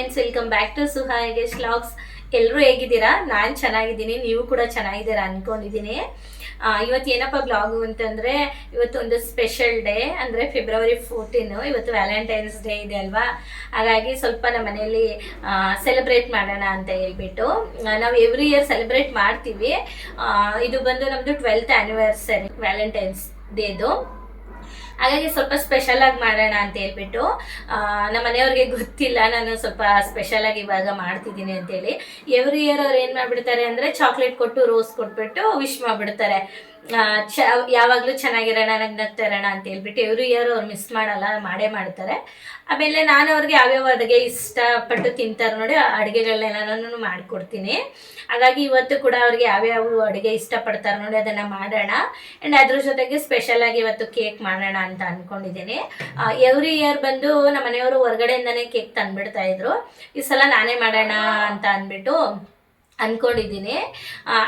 Friends, welcome back to Suha Yogesh vlogs. ಎಲ್ಲರೂ ಹೇಗಿದ್ದೀರಾ? ನಾನು ಚೆನ್ನಾಗಿದ್ದೀನಿ, ನೀವು ಕೂಡ ಚೆನ್ನಾಗಿದ್ದೀರಾ ಅನ್ಕೊಂಡಿದ್ದೀನಿ. ಇವತ್ತು ಏನಪ್ಪ ಬ್ಲಾಗು ಅಂತಂದರೆ, ಇವತ್ತು ಒಂದು ಸ್ಪೆಷಲ್ ಡೇ, ಅಂದರೆ ಫೆಬ್ರವರಿ 14. ಇವತ್ತು ವ್ಯಾಲೆಂಟೈನ್ಸ್ ಡೇ ಇದೆ ಅಲ್ವಾ. ಹಾಗಾಗಿ ಸ್ವಲ್ಪ ನಮ್ಮ ಮನೆಯಲ್ಲಿ ಸೆಲೆಬ್ರೇಟ್ ಮಾಡೋಣ ಅಂತ ಹೇಳ್ಬಿಟ್ಟು ನಾವು ಎವ್ರಿ ಇಯರ್ ಸೆಲೆಬ್ರೇಟ್ ಮಾಡ್ತೀವಿ. ಇದು ಬಂದು ನಮ್ಮದು 12th ಆ್ಯನಿವರ್ಸರಿ ವ್ಯಾಲೆಂಟೈನ್ಸ್ ಡೇದು. ಹಾಗಾಗಿ ಸ್ವಲ್ಪ ಸ್ಪೆಷಲ್ ಆಗಿ ಮಾಡೋಣ ಅಂತ ಹೇಳ್ಬಿಟ್ಟು ನಮ್ಮ ಮನೆಯವ್ರಿಗೆ ಗೊತ್ತಿಲ್ಲ ನಾನು ಸ್ವಲ್ಪ ಸ್ಪೆಷಲ್ ಆಗಿ ಇವಾಗ ಮಾಡ್ತಿದ್ದೀನಿ ಅಂತೇಳಿ. ಎವ್ರಿ ಇಯರ್ ಅವ್ರು ಏನು ಮಾಡಿಬಿಡ್ತಾರೆ ಅಂದರೆ ಚಾಕ್ಲೇಟ್ ಕೊಟ್ಟು ರೋಸ್ ಕೊಟ್ಬಿಟ್ಟು ವಿಶ್ ಮಾಡಿಬಿಡ್ತಾರೆ. ಯಾವಾಗಲೂ ಚೆನ್ನಾಗಿರೋಣ, ನಗ್ನಗ್ತಾ ಇರೋಣ ಅಂತ ಹೇಳ್ಬಿಟ್ಟು ಎವ್ರಿ ಇಯರ್ ಅವ್ರು ಮಿಸ್ ಮಾಡಲ್ಲ, ಮಾಡೇ ಮಾಡ್ತಾರೆ. ಆಮೇಲೆ ನಾನು ಅವ್ರಿಗೆ ಯಾವ್ಯಾವ ಅಡುಗೆ ಇಷ್ಟಪಟ್ಟು ತಿಂತಾರೆ ನೋಡಿ, ಅಡುಗೆಗಳನ್ನೆಲ್ಲನೂ ಮಾಡಿಕೊಡ್ತೀನಿ. ಹಾಗಾಗಿ ಇವತ್ತು ಕೂಡ ಅವ್ರಿಗೆ ಯಾವ್ಯಾವ ಅಡುಗೆ ಇಷ್ಟಪಡ್ತಾರೆ ನೋಡಿ ಅದನ್ನು ಮಾಡೋಣ. ಆ್ಯಂಡ್ ಅದ್ರ ಜೊತೆಗೆ ಸ್ಪೆಷಲ್ ಆಗಿ ಇವತ್ತು ಕೇಕ್ ಮಾಡೋಣ ಅಂತ ಅಂದ್ಕೊಂಡಿದ್ದೀನಿ. ಎವ್ರಿ ಇಯರ್ ಬಂದು ನಮ್ಮ ಮನೆಯವರು ಹೊರಗಡೆಯಿಂದನೇ ಕೇಕ್ ತಂದುಬಿಡ್ತಾ ಇದ್ರು. ಈ ಸಲ ನಾನೇ ಮಾಡೋಣ ಅಂತ ಅಂದ್ಬಿಟ್ಟು ಅಂದ್ಕೊಂಡಿದ್ದೀನಿ.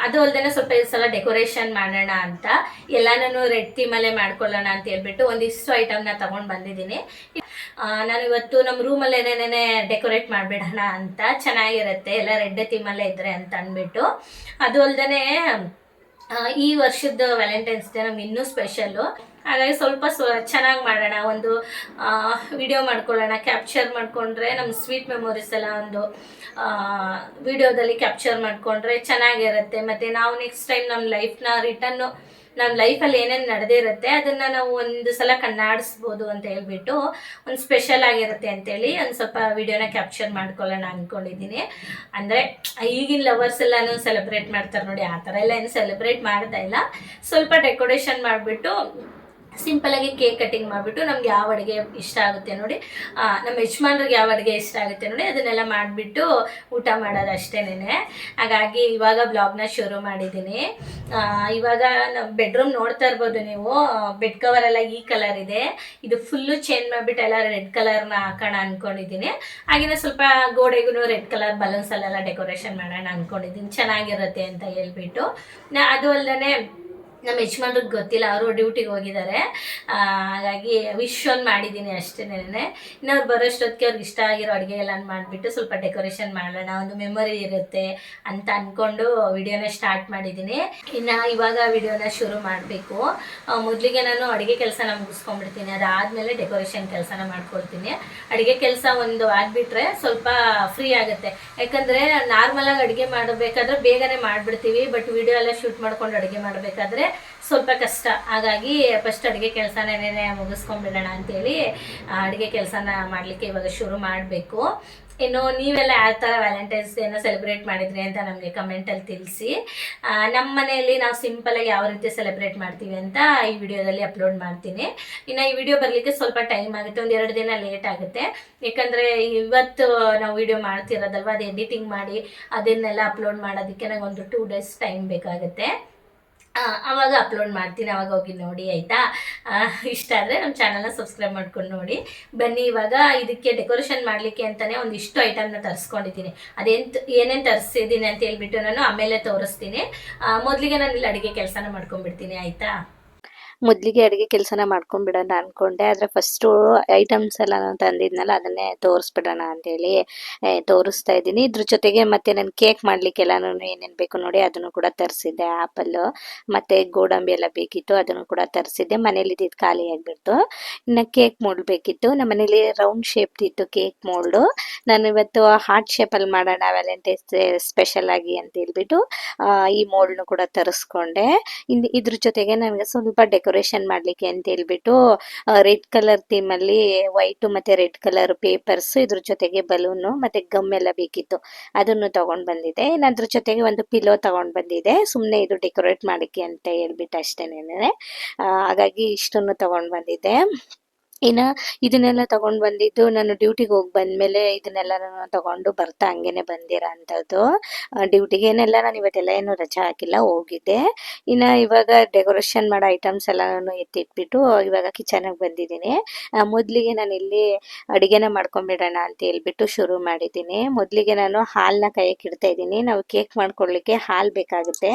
ಅದು ಅಲ್ಲದೆ ಸ್ವಲ್ಪ ಈ ಸಲ ಡೆಕೋರೇಷನ್ ಮಾಡೋಣ ಅಂತ ಎಲ್ಲನೂ ರೆಡ್ ಥೀಮಲ್ಲೇ ಮಾಡ್ಕೊಳ್ಳೋಣ ಅಂತ ಹೇಳ್ಬಿಟ್ಟು ಒಂದಿಷ್ಟು ಐಟಮ್ನ ತೊಗೊಂಡು ಬಂದಿದ್ದೀನಿ. ನಾನು ಇವತ್ತು ನಮ್ಮ ರೂಮಲ್ಲೇನೇ ಡೆಕೋರೇಟ್ ಮಾಡಿಬಿಡೋಣ ಅಂತ, ಚೆನ್ನಾಗಿರುತ್ತೆ ಎಲ್ಲ ರೆಡ್ ಥೀಮಲ್ಲೇ ಇದ್ದರೆ ಅಂತ ಅಂದ್ಬಿಟ್ಟು. ಅದು ಅಲ್ಲದೆ ಈ ವರ್ಷದ ವ್ಯಾಲೆಂಟೈನ್ಸ್ ಡೇ ನಮ್ಗೆ ಇನ್ನೂ ಸ್ಪೆಷಲ್ಲು. ಹಾಗಾಗಿ ಸ್ವಲ್ಪ ಚೆನ್ನಾಗಿ ಮಾಡೋಣ, ಒಂದು ವಿಡಿಯೋ ಮಾಡ್ಕೊಳ್ಳೋಣ. ಕ್ಯಾಪ್ಚರ್ ಮಾಡಿಕೊಂಡ್ರೆ ನಮ್ಮ ಸ್ವೀಟ್ ಮೆಮೊರೀಸ್ ಎಲ್ಲ ಒಂದು ವಿಡಿಯೋದಲ್ಲಿ ಕ್ಯಾಪ್ಚರ್ ಮಾಡಿಕೊಂಡ್ರೆ ಚೆನ್ನಾಗಿರುತ್ತೆ. ಮತ್ತು ನಾವು ನೆಕ್ಸ್ಟ್ ಟೈಮ್ ನಮ್ಮ ಲೈಫ್ನ ರಿಟರ್ನು, ನಮ್ಮ ಲೈಫಲ್ಲಿ ಏನೇನು ನಡೆದಿರುತ್ತೆ ಅದನ್ನು ನಾವು ಒಂದು ಸಲ ಕಣ್ಣಾಡಿಸ್ಬೋದು ಅಂತ ಹೇಳ್ಬಿಟ್ಟು ಒಂದು ಸ್ಪೆಷಲ್ ಆಗಿರುತ್ತೆ ಅಂತೇಳಿ ಒಂದು ಸ್ವಲ್ಪ ವಿಡಿಯೋನ ಕ್ಯಾಪ್ಚರ್ ಮಾಡ್ಕೊಳ್ಳೋಣ ಅಂದ್ಕೊಂಡಿದ್ದೀನಿ. ಅಂದರೆ ಈಗಿನ ಲವರ್ಸ್ ಎಲ್ಲನೂ ಸೆಲೆಬ್ರೇಟ್ ಮಾಡ್ತಾರೆ ನೋಡಿ, ಆ ಥರ ಎಲ್ಲ ಏನು ಸೆಲೆಬ್ರೇಟ್ ಮಾಡ್ತಾ ಇಲ್ಲ. ಸ್ವಲ್ಪ ಡೆಕೋರೇಷನ್ ಮಾಡಿಬಿಟ್ಟು ಸಿಂಪಲಾಗಿ ಕೇಕ್ ಕಟಿಂಗ್ ಮಾಡಿಬಿಟ್ಟು ನಮ್ಗೆ ಯಾವ ಅಡುಗೆ ಇಷ್ಟ ಆಗುತ್ತೆ ನೋಡಿ, ನಮ್ಮ ಯಜಮಾನ್ರಿಗೆ ಯಾವ ಅಡುಗೆ ಇಷ್ಟ ಆಗುತ್ತೆ ನೋಡಿ ಅದನ್ನೆಲ್ಲ ಮಾಡಿಬಿಟ್ಟು ಊಟ ಮಾಡೋದು ಅಷ್ಟೇನೆ. ಹಾಗಾಗಿ ಇವಾಗ ಬ್ಲಾಗ್ನ ಶುರು ಮಾಡಿದ್ದೀನಿ. ಇವಾಗ ನಮ್ಮ ಬೆಡ್ರೂಮ್ ನೋಡ್ತಾ ಇರ್ಬೋದು ನೀವು, ಬೆಡ್ ಕವರ್ ಎಲ್ಲ ಈ ಕಲರ್ ಇದೆ. ಇದು ಫುಲ್ಲು ಚೇಂಜ್ ಮಾಡಿಬಿಟ್ಟು ಎಲ್ಲ ರೆಡ್ ಕಲರ್ನ ಹಾಕೋಣ ಅಂದ್ಕೊಂಡಿದ್ದೀನಿ. ಹಾಗೆಯೇ ಸ್ವಲ್ಪ ಗೋಡೆಗೂ ರೆಡ್ ಕಲರ್ ಬಲೂನ್ಸಲ್ಲೆಲ್ಲ ಡೆಕೋರೇಷನ್ ಮಾಡೋಣ ಅಂದ್ಕೊಂಡಿದ್ದೀನಿ, ಚೆನ್ನಾಗಿರುತ್ತೆ ಅಂತ ಹೇಳ್ಬಿಟ್ಟು. ಅದು ಅಲ್ಲದೆ ನಮ್ಮ ಯಜಮಾನ್ರಿಗೆ ಗೊತ್ತಿಲ್ಲ, ಅವರು ಡ್ಯೂಟಿಗೆ ಹೋಗಿದ್ದಾರೆ. ಹಾಗಾಗಿ ವಿಶ್ ಒಂದು ಮಾಡಿದ್ದೀನಿ ಅಷ್ಟೇನೆ. ಇನ್ನು ಅವ್ರು ಬರೋಷ್ಟೊತ್ತಿಗೆ ಅವ್ರಿಗೆ ಇಷ್ಟ ಆಗಿರೋ ಅಡುಗೆ ಎಲ್ಲ ಮಾಡಿಬಿಟ್ಟು ಸ್ವಲ್ಪ ಡೆಕೋರೇಷನ್ ಮಾಡೋಣ, ಒಂದು ಮೆಮೊರಿ ಇರುತ್ತೆ ಅಂತ ಅಂದ್ಕೊಂಡು ವಿಡಿಯೋನ ಸ್ಟಾರ್ಟ್ ಮಾಡಿದ್ದೀನಿ. ಇನ್ನು ಇವಾಗ ವಿಡಿಯೋನ ಶುರು ಮಾಡಬೇಕು. ಮೊದಲಿಗೆ ನಾನು ಅಡುಗೆ ಕೆಲಸನ ಮುಗಿಸ್ಕೊಂಡ್ಬಿಡ್ತೀನಿ, ಅದಾದಮೇಲೆ ಡೆಕೋರೇಷನ್ ಕೆಲಸನ ಮಾಡ್ಕೊಳ್ತೀನಿ. ಅಡುಗೆ ಕೆಲಸ ಒಂದು ಆಗಿಬಿಟ್ರೆ ಸ್ವಲ್ಪ ಫ್ರೀ ಆಗುತ್ತೆ. ಯಾಕಂದರೆ ನಾರ್ಮಲಾಗಿ ಅಡುಗೆ ಮಾಡಬೇಕಾದ್ರೆ ಬೇಗನೆ ಮಾಡಿಬಿಡ್ತೀವಿ, ಬಟ್ ವಿಡಿಯೋ ಎಲ್ಲ ಶೂಟ್ ಮಾಡ್ಕೊಂಡು ಅಡುಗೆ ಮಾಡಬೇಕಾದ್ರೆ ಸ್ವಲ್ಪ ಕಷ್ಟ. ಹಾಗಾಗಿ ಫಸ್ಟ್ ಅಡುಗೆ ಕೆಲಸನೇ ಮುಗಿಸ್ಕೊಂಡ್ಬಿಡೋಣ ಅಂತೇಳಿ ಅಡುಗೆ ಕೆಲಸನ ಮಾಡಲಿಕ್ಕೆ ಇವಾಗ ಶುರು ಮಾಡಬೇಕು. ಇನ್ನು ನೀವೆಲ್ಲ ಯಾವ ಥರ ವ್ಯಾಲೆಂಟೈನ್ಸ್ ಡೇನ ಸೆಲೆಬ್ರೇಟ್ ಮಾಡಿದ್ರಿ ಅಂತ ನಮಗೆ ಕಮೆಂಟಲ್ಲಿ ತಿಳಿಸಿ. ನಮ್ಮ ಮನೆಯಲ್ಲಿ ನಾವು ಸಿಂಪಲಾಗಿ ಯಾವ ರೀತಿ ಸೆಲೆಬ್ರೇಟ್ ಮಾಡ್ತೀವಿ ಅಂತ ಈ ವಿಡಿಯೋದಲ್ಲಿ ಅಪ್ಲೋಡ್ ಮಾಡ್ತೀನಿ. ಇನ್ನು ಈ ವಿಡಿಯೋ ಬರಲಿಕ್ಕೆ ಸ್ವಲ್ಪ ಟೈಮ್ ಆಗುತ್ತೆ, ಒಂದು 2 ದಿನ ಲೇಟ್ ಆಗುತ್ತೆ. ಯಾಕಂದರೆ ಇವತ್ತು ನಾವು ವಿಡಿಯೋ ಮಾಡ್ತಿರೋದಲ್ವ, ಅದು ಎಡಿಟಿಂಗ್ ಮಾಡಿ ಅದನ್ನೆಲ್ಲ ಅಪ್ಲೋಡ್ ಮಾಡೋದಕ್ಕೆ ನನಗೆ ಒಂದು 2 days ಟೈಮ್ ಬೇಕಾಗುತ್ತೆ. ಆವಾಗ ಅಪ್ಲೋಡ್ ಮಾಡ್ತೀನಿ, ಆವಾಗ ಹೋಗಿ ನೋಡಿ ಆಯಿತಾ. ಇಷ್ಟ ಆದರೆ ನಮ್ಮ ಚಾನಲ್ನ ಸಬ್ಸ್ಕ್ರೈಬ್ ಮಾಡ್ಕೊಂಡು ನೋಡಿ. ಬನ್ನಿ ಇವಾಗ ಇದಕ್ಕೆ ಡೆಕೋರೇಷನ್ ಮಾಡಲಿಕ್ಕೆ ಅಂತಲೇ ಒಂದಿಷ್ಟು ಐಟಮ್ನ ತರಿಸ್ಕೊಂಡಿದ್ದೀನಿ. ಏನೇನು ತರಿಸಿದ್ದೀನಿ ಅಂತ ಹೇಳ್ಬಿಟ್ಟು ನಾನು ಆಮೇಲೆ ತೋರಿಸ್ತೀನಿ. ಮೊದಲಿಗೆ ನಾನು ಇಲ್ಲಿ ಅಡುಗೆ ಕೆಲಸನ ಮಾಡ್ಕೊಂಡ್ಬಿಡ್ತೀನಿ ಆಯಿತಾ. ಮೊದಲಿಗೆ ಅಡುಗೆ ಕೆಲಸನ ಮಾಡ್ಕೊಂಡ್ಬಿಡೋಣ ಅಂದ್ಕೊಂಡೆ, ಆದರೆ ಫಸ್ಟು ಐಟಮ್ಸ್ ಎಲ್ಲ ನಾನು ತಂದಿದ್ನಲ್ಲ ಅದನ್ನೇ ತೋರಿಸ್ಬಿಡೋಣ ಅಂತೇಳಿ ತೋರಿಸ್ತಾ ಇದ್ದೀನಿ. ಇದ್ರ ಜೊತೆಗೆ ಮತ್ತೆ ನಾನು ಕೇಕ್ ಮಾಡಲಿಕ್ಕೆಲ್ಲ ಏನೇನು ಬೇಕು ನೋಡಿ ಅದನ್ನು ಕೂಡ ತರಿಸಿದ್ದೆ. ಆ್ಯಪಲ್ಲು ಮತ್ತು ಗೋಡಂಬಿ ಎಲ್ಲ ಬೇಕಿತ್ತು, ಅದನ್ನು ಕೂಡ ತರಿಸಿದ್ದೆ. ಮನೇಲಿ ಇದ್ದಿದ್ದು ಖಾಲಿ ಆಗಿಬಿಡ್ತು. ಇನ್ನು ಕೇಕ್ ಮೋಲ್ಡ್ ಬೇಕಿತ್ತು, ನಮ್ಮ ಮನೇಲಿ ರೌಂಡ್ ಶೇಪ್ದಿತ್ತು ಕೇಕ್ ಮೋಲ್ಡು. ನಾನು ಇವತ್ತು ಹಾರ್ಟ್ ಶೇಪಲ್ಲಿ ಮಾಡೋಣ ವ್ಯಾಲೆಂಟೈನ್ಸ್ ಡೇ ಸ್ಪೆಷಲ್ ಆಗಿ ಅಂತ ಹೇಳ್ಬಿಟ್ಟು ಈ ಮೋಲ್ಡ್ನು ಕೂಡ ತರಿಸ್ಕೊಂಡೆ. ಇದ್ರ ಜೊತೆಗೆ ನನಗೆ ಸ್ವಲ್ಪ ಡೆಕೋರೇಷನ್ ಮಾಡಲಿಕ್ಕೆ ಅಂತ ಹೇಳ್ಬಿಟ್ಟು ರೆಡ್ ಕಲರ್ ಥೀಮಲ್ಲಿ ವೈಟು ಮತ್ತು ರೆಡ್ ಕಲರ್ ಪೇಪರ್ಸ್, ಇದ್ರ ಜೊತೆಗೆ ಬಲೂನು ಮತ್ತು ಗಮ್ ಎಲ್ಲ ಬೇಕಿತ್ತು, ಅದನ್ನು ತೊಗೊಂಡು ಬಂದಿದ್ದೆ. ಇನ್ನು ಅದ್ರ ಜೊತೆಗೆ ಒಂದು ಪಿಲೋ ತೊಗೊಂಡು ಬಂದಿದ್ದೆ, ಸುಮ್ಮನೆ ಇದು ಡೆಕೋರೇಟ್ ಮಾಡೋಕ್ಕೆ ಅಂತ ಹೇಳ್ಬಿಟ್ಟು ಅಷ್ಟೇನೆ. ಹಾಗಾಗಿ ಇಷ್ಟನ್ನು ತೊಗೊಂಡು ಬಂದಿದ್ದೆ. ಇನ್ನು ಇದನ್ನೆಲ್ಲ ತೊಗೊಂಡು ಬಂದಿದ್ದು ನಾನು ಡ್ಯೂಟಿಗೆ ಹೋಗಿ ಬಂದಮೇಲೆ ಇದನ್ನೆಲ್ಲ ನಾನು ತೊಗೊಂಡು ಬರ್ತಾ ಹಂಗೇ ಬಂದಿರೋ ಅಂಥದ್ದು. ಡ್ಯೂಟಿಗೇನೆಲ್ಲ ನಾನು ಇವತ್ತೆಲ್ಲ ಏನು ರಜೆ ಹಾಕಿಲ್ಲ, ಹೋಗಿದ್ದೆ. ಇನ್ನು ಇವಾಗ ಡೆಕೋರೇಷನ್ ಮಾಡೋ ಐಟಮ್ಸ್ ಎಲ್ಲ ನಾನು ಎತ್ತಿಟ್ಬಿಟ್ಟು ಇವಾಗ ಕಿಚನಿಗೆ ಬಂದಿದ್ದೀನಿ. ಮೊದಲಿಗೆ ನಾನು ಇಲ್ಲಿ ಅಡುಗೆನ ಮಾಡ್ಕೊಂಬಿಡೋಣ ಅಂತ ಹೇಳ್ಬಿಟ್ಟು ಶುರು ಮಾಡಿದ್ದೀನಿ. ಮೊದಲಿಗೆ ನಾನು ಹಾಲನ್ನ ಕಾಯಕ್ಕೆ ಇಡ್ತಾ ಇದ್ದೀನಿ. ನಾವು ಕೇಕ್ ಮಾಡ್ಕೊಳ್ಳಿಕ್ಕೆ ಹಾಲು ಬೇಕಾಗುತ್ತೆ,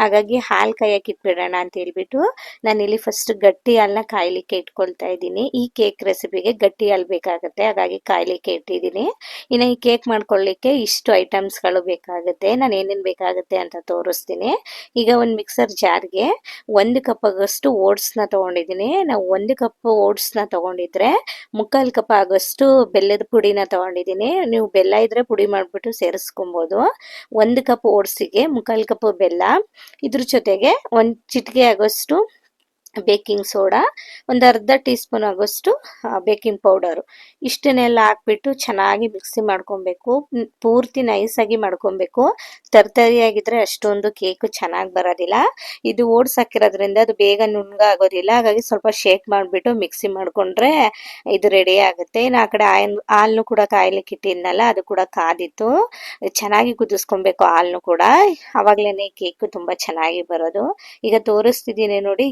ಹಾಗಾಗಿ ಹಾಲು ಕಾಯಕ್ಕೆ ಇಟ್ಬಿಡೋಣ ಅಂತ ಹೇಳ್ಬಿಟ್ಟು ನಾನಿಲ್ಲಿ ಫಸ್ಟ್ ಗಟ್ಟಿ ಹಾಲನ್ನ ಕಾಯಲಿಕ್ಕೆ ಇಟ್ಕೊಳ್ತಾ ಇದ್ದೀನಿ. ಈ ಕೇಕ್ ರೆಸಿಪಿಗೆ ಗಟ್ಟಿ ಹಾಲು ಬೇಕಾಗುತ್ತೆ, ಹಾಗಾಗಿ ಕಾಯ್ಲಿಕ್ಕೆ ಇಟ್ಟಿದ್ದೀನಿ. ಇನ್ನು ಈ ಕೇಕ್ ಮಾಡ್ಕೊಳ್ಳಿಕ್ಕೆ ಇಷ್ಟು ಐಟಮ್ಸ್ಗಳು ಬೇಕಾಗುತ್ತೆ. ನಾನು ಏನೇನು ಬೇಕಾಗುತ್ತೆ ಅಂತ ತೋರಿಸ್ತೀನಿ. ಈಗ ಒಂದು ಮಿಕ್ಸರ್ ಜಾರ್ಗೆ 1 ಕಪ್ ಆಗೋಷ್ಟು ಓಟ್ಸ್ನ ತೊಗೊಂಡಿದ್ದೀನಿ. ನಾವು 1 ಕಪ್ ಓಟ್ಸ್ನ ತೊಗೊಂಡಿದ್ರೆ 3/4 ಕಪ್ ಆಗೋಷ್ಟು ಬೆಲ್ಲದ ಪುಡಿನ ತೊಗೊಂಡಿದ್ದೀನಿ. ನೀವು ಬೆಲ್ಲ ಇದ್ರೆ ಪುಡಿ ಮಾಡಿಬಿಟ್ಟು ಸೇರಿಸ್ಕೊಬೋದು. 1 ಕಪ್ ಓಟ್ಸಿಗೆ 3/4 ಕಪ್ ಬೆಲ್ಲ, ಇದ್ರ ಜೊತೆಗೆ ಒಂದು ಚಿಟಿಕೆ ಆಗೋಷ್ಟು ಬೇಕಿಂಗ್ ಸೋಡಾ, ಒಂದು ಅರ್ಧ ಟೀ ಸ್ಪೂನ್ ಆಗೋಷ್ಟು ಬೇಕಿಂಗ್ ಪೌಡರು, ಇಷ್ಟನ್ನೆಲ್ಲ ಹಾಕ್ಬಿಟ್ಟು ಚೆನ್ನಾಗಿ ಮಿಕ್ಸಿ ಮಾಡ್ಕೊಬೇಕು. ಪೂರ್ತಿ ನೈಸಾಗಿ ಮಾಡ್ಕೊಬೇಕು. ತರ್ತರಿಯಾಗಿದ್ರೆ ಅಷ್ಟೊಂದು ಕೇಕು ಚೆನ್ನಾಗಿ ಬರೋದಿಲ್ಲ. ಇದು ಓಟ್ಸ್ ಹಾಕಿರೋದ್ರಿಂದ ಅದು ಬೇಗ ನುಣ್ಣಗಾಗೋದಿಲ್ಲ, ಹಾಗಾಗಿ ಸ್ವಲ್ಪ ಶೇಕ್ ಮಾಡಿಬಿಟ್ಟು ಮಿಕ್ಸಿ ಮಾಡಿಕೊಂಡ್ರೆ ಇದು ರೆಡಿ ಆಗುತ್ತೆ. ಇನ್ನು ಆ ಕಡೆ ಹಾಲನ್ನು ಕೂಡ ಕಾಯ್ಲಿಕ್ಕೆ ಇಟ್ಟಿದ್ನಲ್ಲ, ಅದು ಕೂಡ ಕಾದಿತ್ತು. ಚೆನ್ನಾಗಿ ಕುದಿಸ್ಕೊಬೇಕು ಹಾಲನ್ನು ಕೂಡ, ಆವಾಗಲೇ ಕೇಕು ತುಂಬ ಚೆನ್ನಾಗಿ ಬರೋದು. ಈಗ ತೋರಿಸ್ತಿದ್ದೀನಿ ನೋಡಿ,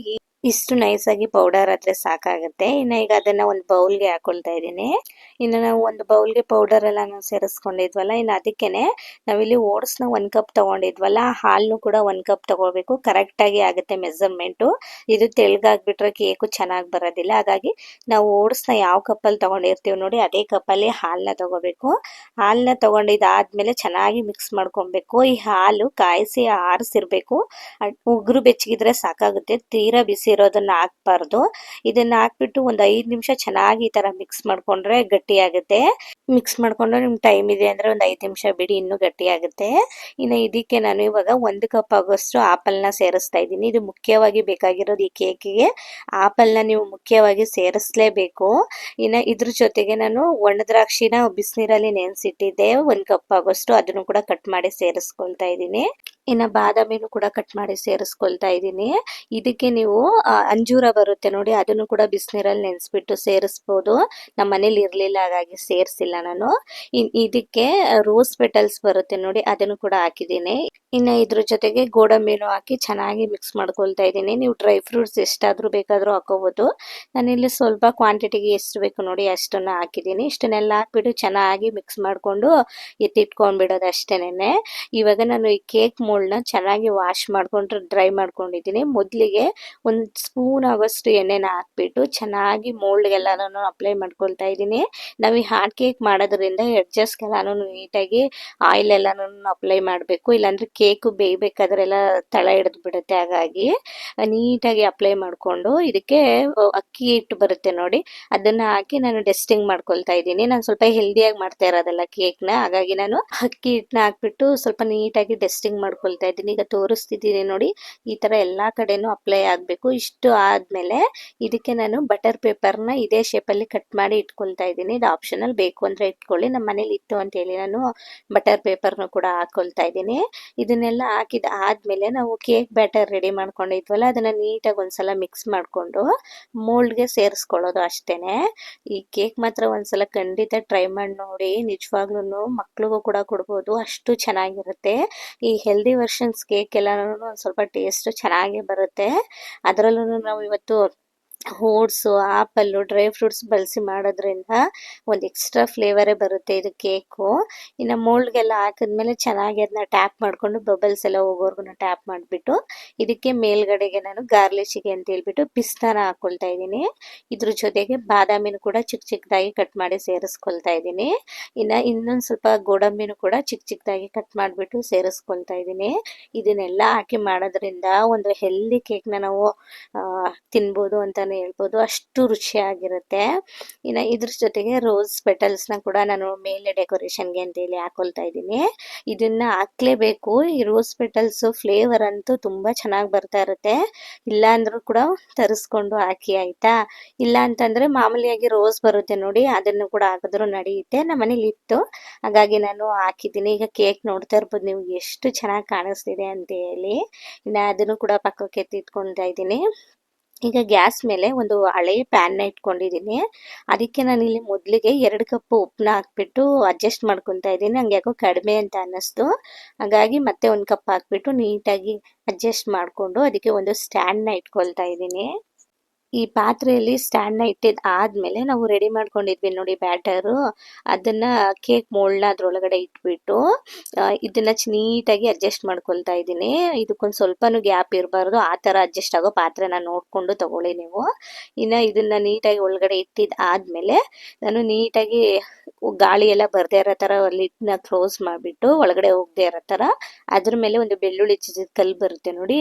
ಇಷ್ಟು ನೈಸಾಗಿ ಪೌಡರ್ ಆದರೆ ಸಾಕಾಗುತ್ತೆ. ಇನ್ನು ಈಗ ಅದನ್ನು ಒಂದು ಬೌಲ್ಗೆ ಹಾಕೊಳ್ತಾ ಇದ್ದೀನಿ. ಇನ್ನು ನಾವು ಒಂದು ಬೌಲ್ಗೆ ಪೌಡರ್ ಎಲ್ಲ ನಾವು ಸೇರಿಸ್ಕೊಂಡಿದ್ವಲ್ಲ, ಇನ್ನು ಅದಕ್ಕೇನೆ ನಾವಿಲ್ಲಿ ಓಟ್ಸ್ನ 1 ಕಪ್ ತೊಗೊಂಡಿದ್ವಲ್ಲ, ಹಾಲನ್ನು ಕೂಡ 1 ಕಪ್ ತೊಗೊಳ್ಬೇಕು. ಕರೆಕ್ಟಾಗಿ ಆಗುತ್ತೆ ಮೆಸರ್ಮೆಂಟು. ಇದು ತೆಳ್ಳಗಾಗ್ಬಿಟ್ರೆ ಕೇಕು ಚೆನ್ನಾಗಿ ಬರೋದಿಲ್ಲ, ಹಾಗಾಗಿ ನಾವು ಓಟ್ಸ್ನ ಯಾವ ಕಪ್ಪಲ್ಲಿ ತೊಗೊಂಡಿರ್ತೀವಿ ನೋಡಿ ಅದೇ ಕಪ್ಪಲ್ಲಿ ಹಾಲನ್ನ ತೊಗೋಬೇಕು. ಹಾಲನ್ನ ತೊಗೊಂಡಿದ್ದಾದ್ಮೇಲೆ ಚೆನ್ನಾಗಿ ಮಿಕ್ಸ್ ಮಾಡ್ಕೊಬೇಕು. ಈ ಹಾಲು ಕಾಯಿಸಿ ಆರಿಸಿರ್ಬೇಕು. ಉಗುರು ಬೆಚ್ಚಗಿದ್ರೆ ಸಾಕಾಗುತ್ತೆ, ತೀರಾ ಬಿಸಿ ಇರೋದನ್ನ ಹಾಕ್ಬಾರ್ದು. ಇದನ್ನ ಹಾಕ್ಬಿಟ್ಟು ಒಂದು 5 ನಿಮಿಷ ಚೆನ್ನಾಗಿ ಈ ತರ ಮಿಕ್ಸ್ ಮಾಡ್ಕೊಂಡ್ರೆ ಗಟ್ಟಿ ಆಗುತ್ತೆ. ಮಿಕ್ಸ್ ಮಾಡ್ಕೊಂಡ್ರೆ ನಿಮ್ಗೆ ಟೈಮ್ ಇದೆ ಅಂದ್ರೆ ಒಂದು 5 ನಿಮಿಷ ಬಿಡಿ, ಇನ್ನೂ ಗಟ್ಟಿ ಆಗುತ್ತೆ. ಇನ್ನು ಇದಕ್ಕೆ ನಾನು ಇವಾಗ 1 ಕಪ್ ಆಗೋಷ್ಟು ಆಪಲ್ನ ಸೇರಿಸ್ತಾ ಇದ್ದೀನಿ. ಇದು ಮುಖ್ಯವಾಗಿ ಬೇಕಾಗಿರೋದು ಈ ಕೇಕಿಗೆ. ಆಪಲ್ನ ನೀವು ಮುಖ್ಯವಾಗಿ ಸೇರಿಸಲೇಬೇಕು. ಇನ್ನು ಇದ್ರ ಜೊತೆಗೆ ನಾನು ಒಣ ದ್ರಾಕ್ಷಿನ ಬಿಸಿನೀರಲ್ಲಿ ನೆನೆಸಿಟ್ಟಿದ್ದೆ 1 ಕಪ್ ಆಗೋಷ್ಟು, ಅದನ್ನು ಕೂಡ ಕಟ್ ಮಾಡಿ ಸೇರಿಸ್ಕೊಳ್ತಾ ಇದ್ದೀನಿ. ಇನ್ನು ಬಾದಾಮಿನೂ ಕೂಡ ಕಟ್ ಮಾಡಿ ಸೇರಿಸ್ಕೊಳ್ತಾ ಇದ್ದೀನಿ. ಇದಕ್ಕೆ ನೀವು ಅಂಜೂರ ಬರುತ್ತೆ ನೋಡಿ, ಅದನ್ನು ಕೂಡ ಬಿಸಿನೀರಲ್ಲಿ ನೆನೆಸ್ಬಿಟ್ಟು ಸೇರಿಸ್ಬೋದು. ನಮ್ಮ ಮನೇಲಿ ಇರಲಿಲ್ಲ, ಹಾಗಾಗಿ ಸೇರಿಸಿಲ್ಲ ನಾನು. ಇದಕ್ಕೆ ರೋಸ್ ಪೆಟಲ್ಸ್ ಬರುತ್ತೆ ನೋಡಿ, ಅದನ್ನು ಕೂಡ ಹಾಕಿದ್ದೀನಿ. ಇನ್ನು ಇದ್ರ ಜೊತೆಗೆ ಗೋಡಂಬಿನೂ ಹಾಕಿ ಚೆನ್ನಾಗಿ ಮಿಕ್ಸ್ ಮಾಡ್ಕೊಳ್ತಾ ಇದ್ದೀನಿ. ನೀವು ಡ್ರೈ ಫ್ರೂಟ್ಸ್ ಎಷ್ಟಾದರೂ ಬೇಕಾದರೂ ಹಾಕೋಬೋದು. ನಾನಿಲ್ಲಿ ಸ್ವಲ್ಪ ಕ್ವಾಂಟಿಟಿಗೆ ಎಷ್ಟು ಬೇಕು ನೋಡಿ ಅಷ್ಟನ್ನು ಹಾಕಿದ್ದೀನಿ. ಇಷ್ಟನ್ನೆಲ್ಲ ಹಾಕ್ಬಿಟ್ಟು ಚೆನ್ನಾಗಿ ಮಿಕ್ಸ್ ಮಾಡಿಕೊಂಡು ಎತ್ತಿಟ್ಕೊಂಡ್ಬಿಡೋದು ಅಷ್ಟೇನೆ. ಇವಾಗ ನಾನು ಈ ಕೇಕ್ ಮೋಲ್ಡ್ನ ಚೆನ್ನಾಗಿ ವಾಶ್ ಮಾಡ್ಕೊಂಡು ಡ್ರೈ ಮಾಡ್ಕೊಂಡಿದ್ದೀನಿ. ಮೊದಲಿಗೆ 1 ಸ್ಪೂನ್ ಆಗೋಷ್ಟು ಎಣ್ಣೆನ ಹಾಕ್ಬಿಟ್ಟು ಚೆನ್ನಾಗಿ ಮೋಲ್ಡ್ಗೆಲ್ಲನೂ ಅಪ್ಲೈ ಮಾಡ್ಕೊಳ್ತಾ ಇದ್ದೀನಿ. ನಾವು ಈ ಹಾಟ್ ಕೇಕ್ ಮಾಡೋದ್ರಿಂದ ಎಡ್ಜಸ್ಗೆಲ್ಲನೂ ನೀಟಾಗಿ ಆಯಿಲ್ ಎಲ್ಲನೂ ಅಪ್ಲೈ ಮಾಡಬೇಕು, ಇಲ್ಲಾಂದರೆ ಕೇಕು ಬೇಯಬೇಕಾದ್ರೆಲ್ಲ ತಳ ಹಿಡಿದು ಬಿಡುತ್ತೆ. ಹಾಗಾಗಿ ನೀಟಾಗಿ ಅಪ್ಲೈ ಮಾಡಿಕೊಂಡು ಇದಕ್ಕೆ ಅಕ್ಕಿ ಹಿಟ್ಟು ಬರುತ್ತೆ ನೋಡಿ, ಅದನ್ನು ಹಾಕಿ ನಾನು ಡಸ್ಟಿಂಗ್ ಮಾಡ್ಕೊಳ್ತಾ ಇದ್ದೀನಿ. ನಾನು ಸ್ವಲ್ಪ ಹೆಲ್ದಿಯಾಗಿ ಮಾಡ್ತಾ ಇರೋದಲ್ಲ ಕೇಕ್ನ, ಹಾಗಾಗಿ ನಾನು ಅಕ್ಕಿ ಹಿಟ್ಟನ್ನ ಹಾಕ್ಬಿಟ್ಟು ಸ್ವಲ್ಪ ನೀಟಾಗಿ ಡಸ್ಟಿಂಗ್ ಮಾಡ್ಕೊಳ್ತಾ ಇದ್ದೀನಿ. ಈಗ ತೋರಿಸ್ತಿದ್ದೀನಿ ನೋಡಿ, ಈ ಥರ ಎಲ್ಲ ಕಡೆನೂ ಅಪ್ಲೈ ಆಗಬೇಕು. ಇಷ್ಟು ಆದಮೇಲೆ ಇದಕ್ಕೆ ನಾನು ಬಟರ್ ಪೇಪರ್ನ ಇದೇ ಶೇಪಲ್ಲಿ ಕಟ್ ಮಾಡಿ ಇಟ್ಕೊಳ್ತಾ ಇದ್ದೀನಿ. ಇದು ಆಪ್ಷನಲ್, ಬೇಕು ಅಂದರೆ ಇಟ್ಕೊಳ್ಳಿ. ನಮ್ಮ ಮನೇಲಿ ಇತ್ತು ಅಂತೇಳಿ ನಾನು ಬಟರ್ ಪೇಪರ್ನ ಕೂಡ ಹಾಕ್ಕೊಳ್ತಾ ಇದ್ದೀನಿ. ಇದನ್ನೆಲ್ಲ ಹಾಕಿದ ಆದಮೇಲೆ ನಾವು ಕೇಕ್ ಬ್ಯಾಟರ್ ರೆಡಿ ಮಾಡ್ಕೊಂಡಿದ್ವಲ್ಲ, ಅದನ್ನು ನೀಟಾಗಿ ಒಂದ್ಸಲ ಮಿಕ್ಸ್ ಮಾಡಿಕೊಂಡು ಮೋಲ್ಡ್ಗೆ ಸೇರಿಸ್ಕೊಳ್ಳೋದು ಅಷ್ಟೇನೆ. ಈ ಕೇಕ್ ಮಾತ್ರ ಒಂದ್ಸಲ ಖಂಡಿತ ಟ್ರೈ ಮಾಡಿ ನೋಡಿ, ನಿಜವಾಗ್ಲೂ ಮಕ್ಳಿಗೂ ಕೂಡ ಕೊಡ್ಬೋದು, ಅಷ್ಟು ಚೆನ್ನಾಗಿರುತ್ತೆ. ಈ ಹೆಲ್ದಿ ವರ್ಷನ್ಸ್ ಕೇಕ್ ಎಲ್ಲನೂ ಒಂದು ಸ್ವಲ್ಪ ಟೇಸ್ಟ್ ಚೆನ್ನಾಗೇ ಬರುತ್ತೆ. ಅದರಲ್ಲೂ ನಾವು ಇವತ್ತು ಓಟ್ಸು, ಆಪಲ್ಲು, ಡ್ರೈ ಫ್ರೂಟ್ಸ್ ಬಳಸಿ ಮಾಡೋದ್ರಿಂದ ಒಂದು ಎಕ್ಸ್ಟ್ರಾ ಫ್ಲೇವರೇ ಬರುತ್ತೆ ಇದು ಕೇಕು. ಇನ್ನು ಮೋಲ್ಡ್ಗೆಲ್ಲ ಹಾಕಿದ್ಮೇಲೆ ಚೆನ್ನಾಗಿ ಅದನ್ನ ಟ್ಯಾಪ್ ಮಾಡಿಕೊಂಡು ಬಬಲ್ಸ್ ಎಲ್ಲ ಹೋಗೋರ್ಗು ಟ್ಯಾಪ್ ಮಾಡಿಬಿಟ್ಟು ಇದಕ್ಕೆ ಮೇಲ್ಗಡೆಗೆ ನಾನು ಗಾರ್ಲಿಶಿಗೆ ಅಂತ ಹೇಳ್ಬಿಟ್ಟು ಪಿಸ್ತಾನ ಹಾಕ್ಕೊಳ್ತಾ ಇದ್ದೀನಿ. ಇದ್ರ ಜೊತೆಗೆ ಬಾದಾಮಿನೂ ಕೂಡ ಚಿಕ್ಕ ಚಿಕ್ಕದಾಗಿ ಕಟ್ ಮಾಡಿ ಸೇರಿಸ್ಕೊಳ್ತಾ ಇದ್ದೀನಿ. ಇನ್ನು ಇನ್ನೊಂದು ಸ್ವಲ್ಪ ಗೋಡಂಬಿನೂ ಕೂಡ ಚಿಕ್ಕ ಚಿಕ್ಕದಾಗಿ ಕಟ್ ಮಾಡಿಬಿಟ್ಟು ಸೇರಿಸ್ಕೊಳ್ತಾ ಇದ್ದೀನಿ. ಇದನ್ನೆಲ್ಲ ಹಾಕಿ ಮಾಡೋದ್ರಿಂದ ಒಂದು ಹೆಲ್ದಿ ಕೇಕ್ನ ನಾವು ತಿನ್ಬೋದು ಅಂತಲೇ ಹೇಳ್ಬೋದು, ಅಷ್ಟು ರುಚಿಯಾಗಿರುತ್ತೆ. ಇನ್ನು ಇದ್ರ ಜೊತೆಗೆ ರೋಸ್ ಪೆಟಲ್ಸ್ನ ಕೂಡ ನಾನು ಮೇಲೆ ಡೆಕೋರೇಷನ್ಗೆ ಅಂತೇಳಿ ಹಾಕೊಳ್ತಾ ಇದ್ದೀನಿ. ಇದನ್ನು ಹಾಕ್ಲೇಬೇಕು. ಈ ರೋಸ್ ಪೆಟಲ್ಸು ಫ್ಲೇವರ್ ಅಂತೂ ತುಂಬ ಚೆನ್ನಾಗಿ ಬರ್ತಾ ಇರುತ್ತೆ. ಇಲ್ಲ ಅಂದರೂ ಕೂಡ ತರಿಸ್ಕೊಂಡು ಹಾಕಿ ಆಯಿತಾ. ಇಲ್ಲ ಅಂತಂದರೆ ಮಾಮೂಲಿಯಾಗಿ ರೋಸ್ ಬರುತ್ತೆ ನೋಡಿ, ಅದನ್ನು ಕೂಡ ಹಾಕಿದ್ರೂ ನಡೆಯುತ್ತೆ. ನಮ್ಮ ಮನೇಲಿ ಇತ್ತು, ಹಾಗಾಗಿ ನಾನು ಹಾಕಿದ್ದೀನಿ. ಈಗ ಕೇಕ್ ನೋಡ್ತಾ ಇರ್ಬೋದು ನೀವು ಎಷ್ಟು ಚೆನ್ನಾಗಿ ಕಾಣಿಸ್ತಿದೆ ಅಂತ ಹೇಳಿ. ಇನ್ನು ಅದನ್ನು ಕೂಡ ಪಕ್ಕಕ್ಕೆ ಎತ್ತಿಟ್ಕೊಳ್ತಾ ಇದ್ದೀನಿ. ಈಗ ಗ್ಯಾಸ್ ಮೇಲೆ ಒಂದು ಹಳೆ ಪ್ಯಾನ್ನ ಇಟ್ಕೊಂಡಿದ್ದೀನಿ. ಅದಕ್ಕೆ ನಾನಿಲ್ಲಿ ಮೊದಲಿಗೆ 2 ಕಪ್ ಉಪ್ಪನ್ನ ಹಾಕ್ಬಿಟ್ಟು ಅಡ್ಜಸ್ಟ್ ಮಾಡ್ಕೊತಾ ಇದ್ದೀನಿ. ನಂಗೆ ಯಾಕೋ ಕಡಿಮೆ ಅಂತ ಅನ್ನಿಸ್ತು, ಹಾಗಾಗಿ ಮತ್ತೆ 1 ಕಪ್ ಹಾಕ್ಬಿಟ್ಟು ನೀಟಾಗಿ ಅಡ್ಜಸ್ಟ್ ಮಾಡಿಕೊಂಡು ಅದಕ್ಕೆ ಒಂದು ಸ್ಟ್ಯಾಂಡ್ನ ಇಟ್ಕೊಳ್ತಾ ಇದ್ದೀನಿ. ಈ ಪಾತ್ರೆಯಲ್ಲಿ ಸ್ಟ್ಯಾಂಡ್ನ ಇಟ್ಟಿದ್ದು ಆದಮೇಲೆ ನಾವು ರೆಡಿ ಮಾಡ್ಕೊಂಡಿದ್ವಿ ನೋಡಿ ಬ್ಯಾಟರು, ಅದನ್ನು ಕೇಕ್ ಮೋಲ್ಡ್ನ ಅದರೊಳಗಡೆ ಇಟ್ಬಿಟ್ಟು ಇದನ್ನು ನೀಟಾಗಿ ಅಡ್ಜಸ್ಟ್ ಮಾಡ್ಕೊಳ್ತಾ ಇದ್ದೀನಿ. ಇದಕ್ಕೊಂದು ಸ್ವಲ್ಪನೂ ಗ್ಯಾಪ್ ಇರಬಾರ್ದು, ಆ ಥರ ಅಡ್ಜಸ್ಟ್ ಆಗೋ ಪಾತ್ರೆನ ನೋಡಿಕೊಂಡು ತಗೊಳ್ಳಿ ನೀವು. ಇನ್ನು ಇದನ್ನು ನೀಟಾಗಿ ಒಳಗಡೆ ಇಟ್ಟಿದ್ದು ಆದಮೇಲೆ ನಾನು ನೀಟಾಗಿ ಗಾಳಿ ಎಲ್ಲ ಬರದೇ ಇರೋ ಥರ ಲಿಡ್ನ ಕ್ಲೋಸ್ ಮಾಡಿಬಿಟ್ಟು ಒಳಗಡೆ ಹೋಗದೆ ಇರೋ ಥರ ಅದ್ರ ಮೇಲೆ ಒಂದು ಬೆಳ್ಳುಳ್ಳಿ ಚಿಜ್ಜಿದ ಕಲ್ಲು ಬರುತ್ತೆ ನೋಡಿ,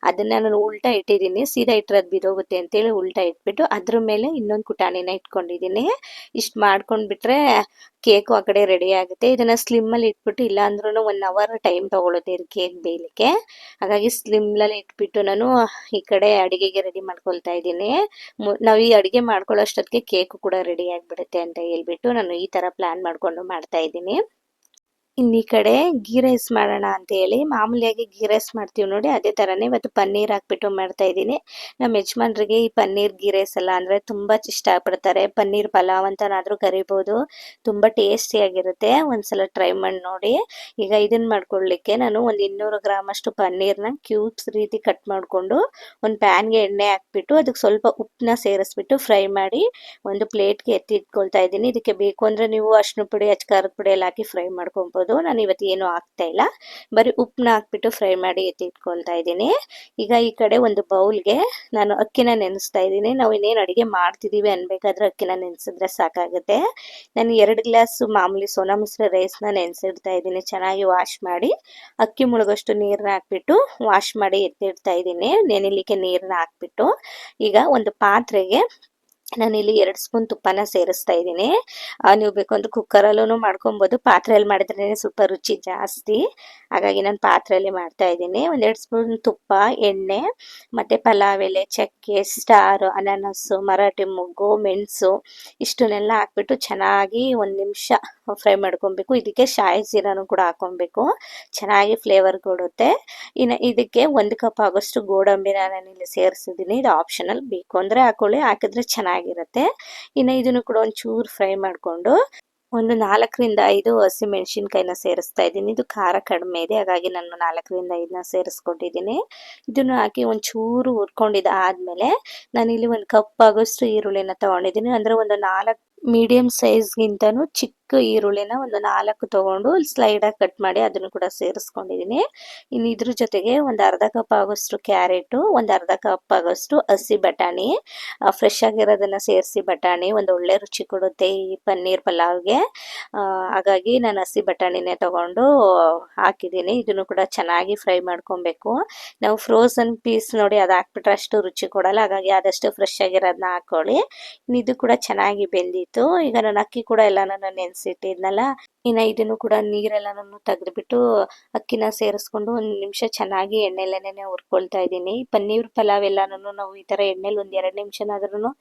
ಅದನ್ನು ನಾನು ಉಲ್ಟಾ ಇಟ್ಟಿದ್ದೀನಿ. ಸೀದಾ ಇಟ್ಟರೆ ಅದು ಬಿದೋಗುತ್ತೆ ಅಂತೇಳಿ ಉಲ್ಟಾ ಇಟ್ಬಿಟ್ಟು ಅದ್ರ ಮೇಲೆ ಇನ್ನೊಂದು ಕುಟಾಣಿನ ಇಟ್ಕೊಂಡಿದ್ದೀನಿ. ಇಷ್ಟು ಮಾಡ್ಕೊಂಡ್ಬಿಟ್ರೆ ಕೇಕು ಆ ಕಡೆ ರೆಡಿ ಆಗುತ್ತೆ. ಇದನ್ನು ಸ್ಲಿಮ್ಮಲ್ಲಿ ಇಟ್ಬಿಟ್ಟು ಇಲ್ಲ ಅಂದ್ರೂ 1 ಅವರ್ ಟೈಮ್ ತೊಗೊಳುತ್ತೆ ಇದು ಕೇಕ್ ಬೇಯಲಿಕ್ಕೆ. ಹಾಗಾಗಿ ಸ್ಲಿಮ್ಮಲ್ಲಿ ಇಟ್ಬಿಟ್ಟು ನಾನು ಈ ಕಡೆ ಅಡುಗೆಗೆ ರೆಡಿ ಮಾಡ್ಕೊಳ್ತಾ ಇದ್ದೀನಿ. ನಾವು ಈ ಅಡುಗೆ ಮಾಡ್ಕೊಳ್ಳೋ ಅಷ್ಟೊತ್ತಿಗೆ ಕೇಕು ಕೂಡ ರೆಡಿ ಆಗಿಬಿಡುತ್ತೆ ಅಂತ ಹೇಳ್ಬಿಟ್ಟು ನಾನು ಈ ಥರ ಪ್ಲ್ಯಾನ್ ಮಾಡಿಕೊಂಡು ಮಾಡ್ತಾ ಇದ್ದೀನಿ. ಇನ್ನು ಈ ಕಡೆ ಗೀ ರೈಸ್ ಮಾಡೋಣ ಅಂತ ಹೇಳಿ ಮಾಮೂಲಿಯಾಗಿ ಗೀ ರೈಸ್ ಮಾಡ್ತೀವಿ ನೋಡಿ, ಅದೇ ಥರನೇ ಇವತ್ತು ಪನ್ನೀರ್ ಹಾಕ್ಬಿಟ್ಟು ಮಾಡ್ತಾ ಇದ್ದೀನಿ. ನಮ್ಮ ಯಜಮಾನ್ರಿಗೆ ಈ ಪನ್ನೀರ್ ಗೀ ರೈಸ್ ಎಲ್ಲ ಅಂದರೆ ತುಂಬ ಇಷ್ಟಪಡ್ತಾರೆ. ಪನ್ನೀರ್ ಪಲಾವ್ ಅಂತನಾದರೂ ಕರಿಬೋದು, ತುಂಬ ಟೇಸ್ಟಿಯಾಗಿರುತ್ತೆ. ಒಂದ್ಸಲ ಟ್ರೈ ಮಾಡಿ ನೋಡಿ. ಈಗ ಇದನ್ನು ಮಾಡ್ಕೊಳ್ಳಿಕ್ಕೆ ನಾನು ಒಂದು 200 ಗ್ರಾಮ್ ಅಷ್ಟು ಪನ್ನೀರ್ನ ಕ್ಯೂಬ್ಸ್ ರೀತಿ ಕಟ್ ಮಾಡಿಕೊಂಡು ಒಂದು ಪ್ಯಾನ್ಗೆ ಎಣ್ಣೆ ಹಾಕ್ಬಿಟ್ಟು ಅದಕ್ಕೆ ಸ್ವಲ್ಪ ಉಪ್ಪನ್ನ ಸೇರಿಸ್ಬಿಟ್ಟು ಫ್ರೈ ಮಾಡಿ ಒಂದು ಪ್ಲೇಟ್ಗೆ ಎತ್ತಿಟ್ಕೊಳ್ತಾ ಇದ್ದೀನಿ. ಇದಕ್ಕೆ ಬೇಕು ಅಂದರೆ ನೀವು ಅರಿಶಿನ ಪುಡಿ ಖಾರದ ಪುಡಿ ಎಲ್ಲ ಹಾಕಿ ಫ್ರೈ ಮಾಡ್ಕೊಬೋದು. ನಾನು ಇವತ್ತು ಏನು ಹಾಕ್ತಾ ಇಲ್ಲ, ಬರೀ ಉಪ್ಪನ್ನ ಹಾಕ್ಬಿಟ್ಟು ಫ್ರೈ ಮಾಡಿ ಎತ್ತಿಟ್ಕೊಳ್ತಾ ಇದ್ದೀನಿ. ಈಗ ಈ ಕಡೆ ಒಂದು ಬೌಲ್ಗೆ ನಾನು ಅಕ್ಕಿನ ನೆನೆಸ್ತಾ ಇದ್ದೀನಿ. ನಾವು ಇನ್ನೇನು ಅಡುಗೆ ಮಾಡ್ತಿದ್ದೀವಿ ಅನ್ಬೇಕಾದ್ರೆ ಅಕ್ಕಿನ ನೆನೆಸಿದ್ರೆ ಸಾಕಾಗುತ್ತೆ. ನಾನು 2 ಗ್ಲಾಸ್ ಮಾಮೂಲಿ ಸೋನಾ ಮಸೂರಿ ರೈಸ್ನ ನೆನೆಸಿಡ್ತಾ ಇದ್ದೀನಿ. ಚೆನ್ನಾಗಿ ವಾಶ್ ಮಾಡಿ ಅಕ್ಕಿ ಮುಳುಗೋಷ್ಟು ನೀರನ್ನ ಹಾಕ್ಬಿಟ್ಟು ವಾಶ್ ಮಾಡಿ ಎತ್ತಿಡ್ತಾ ಇದ್ದೀನಿ. ನೆನೆಲಿಕ್ಕೆ ನೀರನ್ನ ಹಾಕ್ಬಿಟ್ಟು ಈಗ ಒಂದು ಪಾತ್ರೆಗೆ ನಾನಿಲ್ಲಿ 2 ಸ್ಪೂನ್ ತುಪ್ಪನ ಸೇರಿಸ್ತಾ ಇದ್ದೀನಿ. ನೀವು ಬೇಕು ಅಂದ್ರೆ ಕುಕ್ಕರಲ್ಲೂ ಮಾಡ್ಕೊಬೋದು, ಪಾತ್ರೆಯಲ್ಲಿ ಮಾಡಿದ್ರೇ ಸ್ವಲ್ಪ ರುಚಿ ಜಾಸ್ತಿ. ಹಾಗಾಗಿ ನಾನು ಪಾತ್ರೆಯಲ್ಲಿ ಮಾಡ್ತಾ ಇದ್ದೀನಿ. 1-2 ಸ್ಪೂನ್ ತುಪ್ಪ, ಎಣ್ಣೆ ಮತ್ತು ಪಲಾವ್ ಎಲೆ, ಚಕ್ಕೆ, ಸ್ಟಾರು, ಅನಾನಸ್ಸು, ಮರಾಠಿ ಮೊಗ್ಗು, ಮೆಣಸು ಇಷ್ಟನ್ನೆಲ್ಲ ಹಾಕ್ಬಿಟ್ಟು ಚೆನ್ನಾಗಿ 1 ನಿಮಿಷ ಫ್ರೈ ಮಾಡ್ಕೊಬೇಕು. ಇದಕ್ಕೆ ಶಾಯಿ ಜೀರಾನು ಕೂಡ ಹಾಕ್ಕೊಬೇಕು, ಚೆನ್ನಾಗಿ ಫ್ಲೇವರ್ ಕೊಡುತ್ತೆ. ಇನ್ನು ಇದಕ್ಕೆ 1 ಕಪ್ ಆಗೋಷ್ಟು ಗೋಡಂಬಿನ ನಾನಿಲ್ಲಿ ಸೇರಿಸಿದ್ದೀನಿ. ಇದು ಆಪ್ಷನಲ್, ಬೇಕು ಅಂದರೆ ಹಾಕೊಳ್ಳಿ, ಹಾಕಿದ್ರೆ ಚೆನ್ನಾಗಿರುತ್ತೆ. ಇನ್ನು ಇದನ್ನು ಕೂಡ ಒಂಚೂರು ಫ್ರೈ ಮಾಡಿಕೊಂಡು ಒಂದು 4ರಿಂದ 5 ಹಸಿಮೆಣಸಿನ್ಕಾಯಿನ ಸೇರಿಸ್ತಾ ಇದ್ದೀನಿ. ಇದು ಖಾರ ಕಡಿಮೆ ಇದೆ, ಹಾಗಾಗಿ ನಾನು 4ರಿಂದ 5ನ ಸೇರಿಸ್ಕೊಂಡಿದ್ದೀನಿ. ಇದನ್ನು ಹಾಕಿ ಒಂಚೂರು ಹುರ್ಕೊಂಡಿದ್ದು ಆದಮೇಲೆ ನಾನಿಲ್ಲಿ 1 ಕಪ್ ಆಗೋಷ್ಟು ಈರುಳ್ಳಿನ ತೊಗೊಂಡಿದ್ದೀನಿ. ಅಂದರೆ ಒಂದು 4 ಮೀಡಿಯಮ್ ಸೈಜ್ಗಿಂತನೂ ಚಿಕ್ಕ ಈರುಳ್ಳಿನ ಒಂದು 4 ತೊಗೊಂಡು ಸ್ಲೈಡಾಗಿ ಕಟ್ ಮಾಡಿ ಅದನ್ನು ಕೂಡ ಸೇರಿಸ್ಕೊಂಡಿದ್ದೀನಿ. ಇನ್ನು ಇದ್ರ ಜೊತೆಗೆ ಒಂದು ಅರ್ಧ ಕಪ್ ಆಗೋಷ್ಟು ಕ್ಯಾರೆಟು, ಒಂದು ಅರ್ಧ ಕಪ್ ಆಗೋಷ್ಟು ಹಸಿ ಬಟಾಣಿ, ಫ್ರೆಶ್ ಆಗಿರೋದನ್ನು ಸೇರಿಸಿ ಬಟಾಣಿ ಒಂದು ಒಳ್ಳೆ ರುಚಿ ಕೊಡುತ್ತೆ ಈ ಪನ್ನೀರ್ ಪಲಾವ್ಗೆ. ಹಾಗಾಗಿ ನಾನು ಹಸಿ ಬಟಾಣಿನೇ ತೊಗೊಂಡು ಹಾಕಿದ್ದೀನಿ. ಇದನ್ನು ಕೂಡ ಚೆನ್ನಾಗಿ ಫ್ರೈ ಮಾಡ್ಕೊಬೇಕು. ನಾವು ಫ್ರೋಝನ್ ಪೀಸ್ ನೋಡಿ ಅದು ಹಾಕ್ಬಿಟ್ರೆ ಅಷ್ಟು ರುಚಿ ಕೊಡಲ್ಲ, ಹಾಗಾಗಿ ಆದಷ್ಟು ಫ್ರೆಶ್ ಆಗಿರೋದನ್ನ ಹಾಕ್ಕೊಳ್ಳಿ. ಇದು ಕೂಡ ಚೆನ್ನಾಗಿ ಬೆಂದಿತ್ತು. ಈಗ ನಾನು ಅಕ್ಕಿ ಕೂಡ ಎಲ್ಲ ನಾನು ನೆನೆಸಿಟ್ಟಿದ್ನಲ್ಲ, ಇನ್ನು ಇದನ್ನು ಕೂಡ ನೀರೆಲ್ಲನೂ ತೆಗೆದುಬಿಟ್ಟು ಅಕ್ಕಿನ ಸೇರಿಸ್ಕೊಂಡು 1 ನಿಮಿಷ ಚೆನ್ನಾಗಿ ಎಣ್ಣೆಲೆನೇ ಹುರ್ಕೊಳ್ತಾ ಇದ್ದೀನಿ. ಪನ್ನೀರ್ ಪಲಾವ್ ಎಲ್ಲನೂ ನಾವು ಈ ಥರ ಎಣ್ಣೆಲಿ 1-2 ನಿಮಿಷನಾದ್ರೂ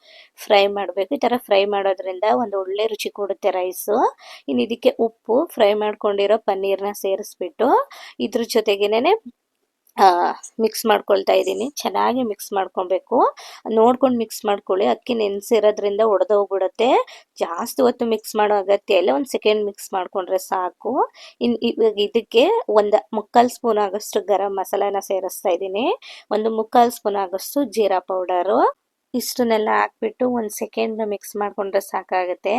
ಫ್ರೈ ಮಾಡಬೇಕು. ಈ ಥರ ಫ್ರೈ ಮಾಡೋದ್ರಿಂದ ಒಂದು ಒಳ್ಳೆ ರುಚಿ ಕೊಡುತ್ತೆ ರೈಸು. ಇನ್ನು ಇದಕ್ಕೆ ಉಪ್ಪು, ಫ್ರೈ ಮಾಡ್ಕೊಂಡಿರೋ ಪನ್ನೀರ್ನ ಸೇರಿಸ್ಬಿಟ್ಟು ಇದ್ರ ಜೊತೆಗೇನೆ ಮಿಕ್ಸ್ ಮಾಡ್ಕೊಳ್ತಾ ಇದ್ದೀನಿ. ಚೆನ್ನಾಗಿ ಮಿಕ್ಸ್ ಮಾಡ್ಕೊಬೇಕು, ನೋಡ್ಕೊಂಡು ಮಿಕ್ಸ್ ಮಾಡ್ಕೊಳ್ಳಿ. ಅಕ್ಕಿ ನೆನೆಸಿರೋದ್ರಿಂದ ಒಡೆದೋಗ್ಬಿಡುತ್ತೆ, ಜಾಸ್ತಿ ಹೊತ್ತು ಮಿಕ್ಸ್ ಮಾಡೋ ಅಗತ್ಯ ಇಲ್ಲ, 1 ಸೆಕೆಂಡ್ ಮಿಕ್ಸ್ ಮಾಡಿಕೊಂಡ್ರೆ ಸಾಕು. ಇನ್ನು ಇವಾಗ ಇದಕ್ಕೆ 1/4 ಸ್ಪೂನ್ ಆಗೋಷ್ಟು ಗರಂ ಮಸಾಲಾನ ಸೇರಿಸ್ತಾ ಇದ್ದೀನಿ. 1/4 ಸ್ಪೂನ್ ಆಗೋಷ್ಟು ಜೀರಾ ಪೌಡರು. ಇಷ್ಟನ್ನೆಲ್ಲ ಹಾಕ್ಬಿಟ್ಟು 1 ಸೆಕೆಂಡ್ ಮಿಕ್ಸ್ ಮಾಡಿಕೊಂಡ್ರೆ ಸಾಕಾಗುತ್ತೆ.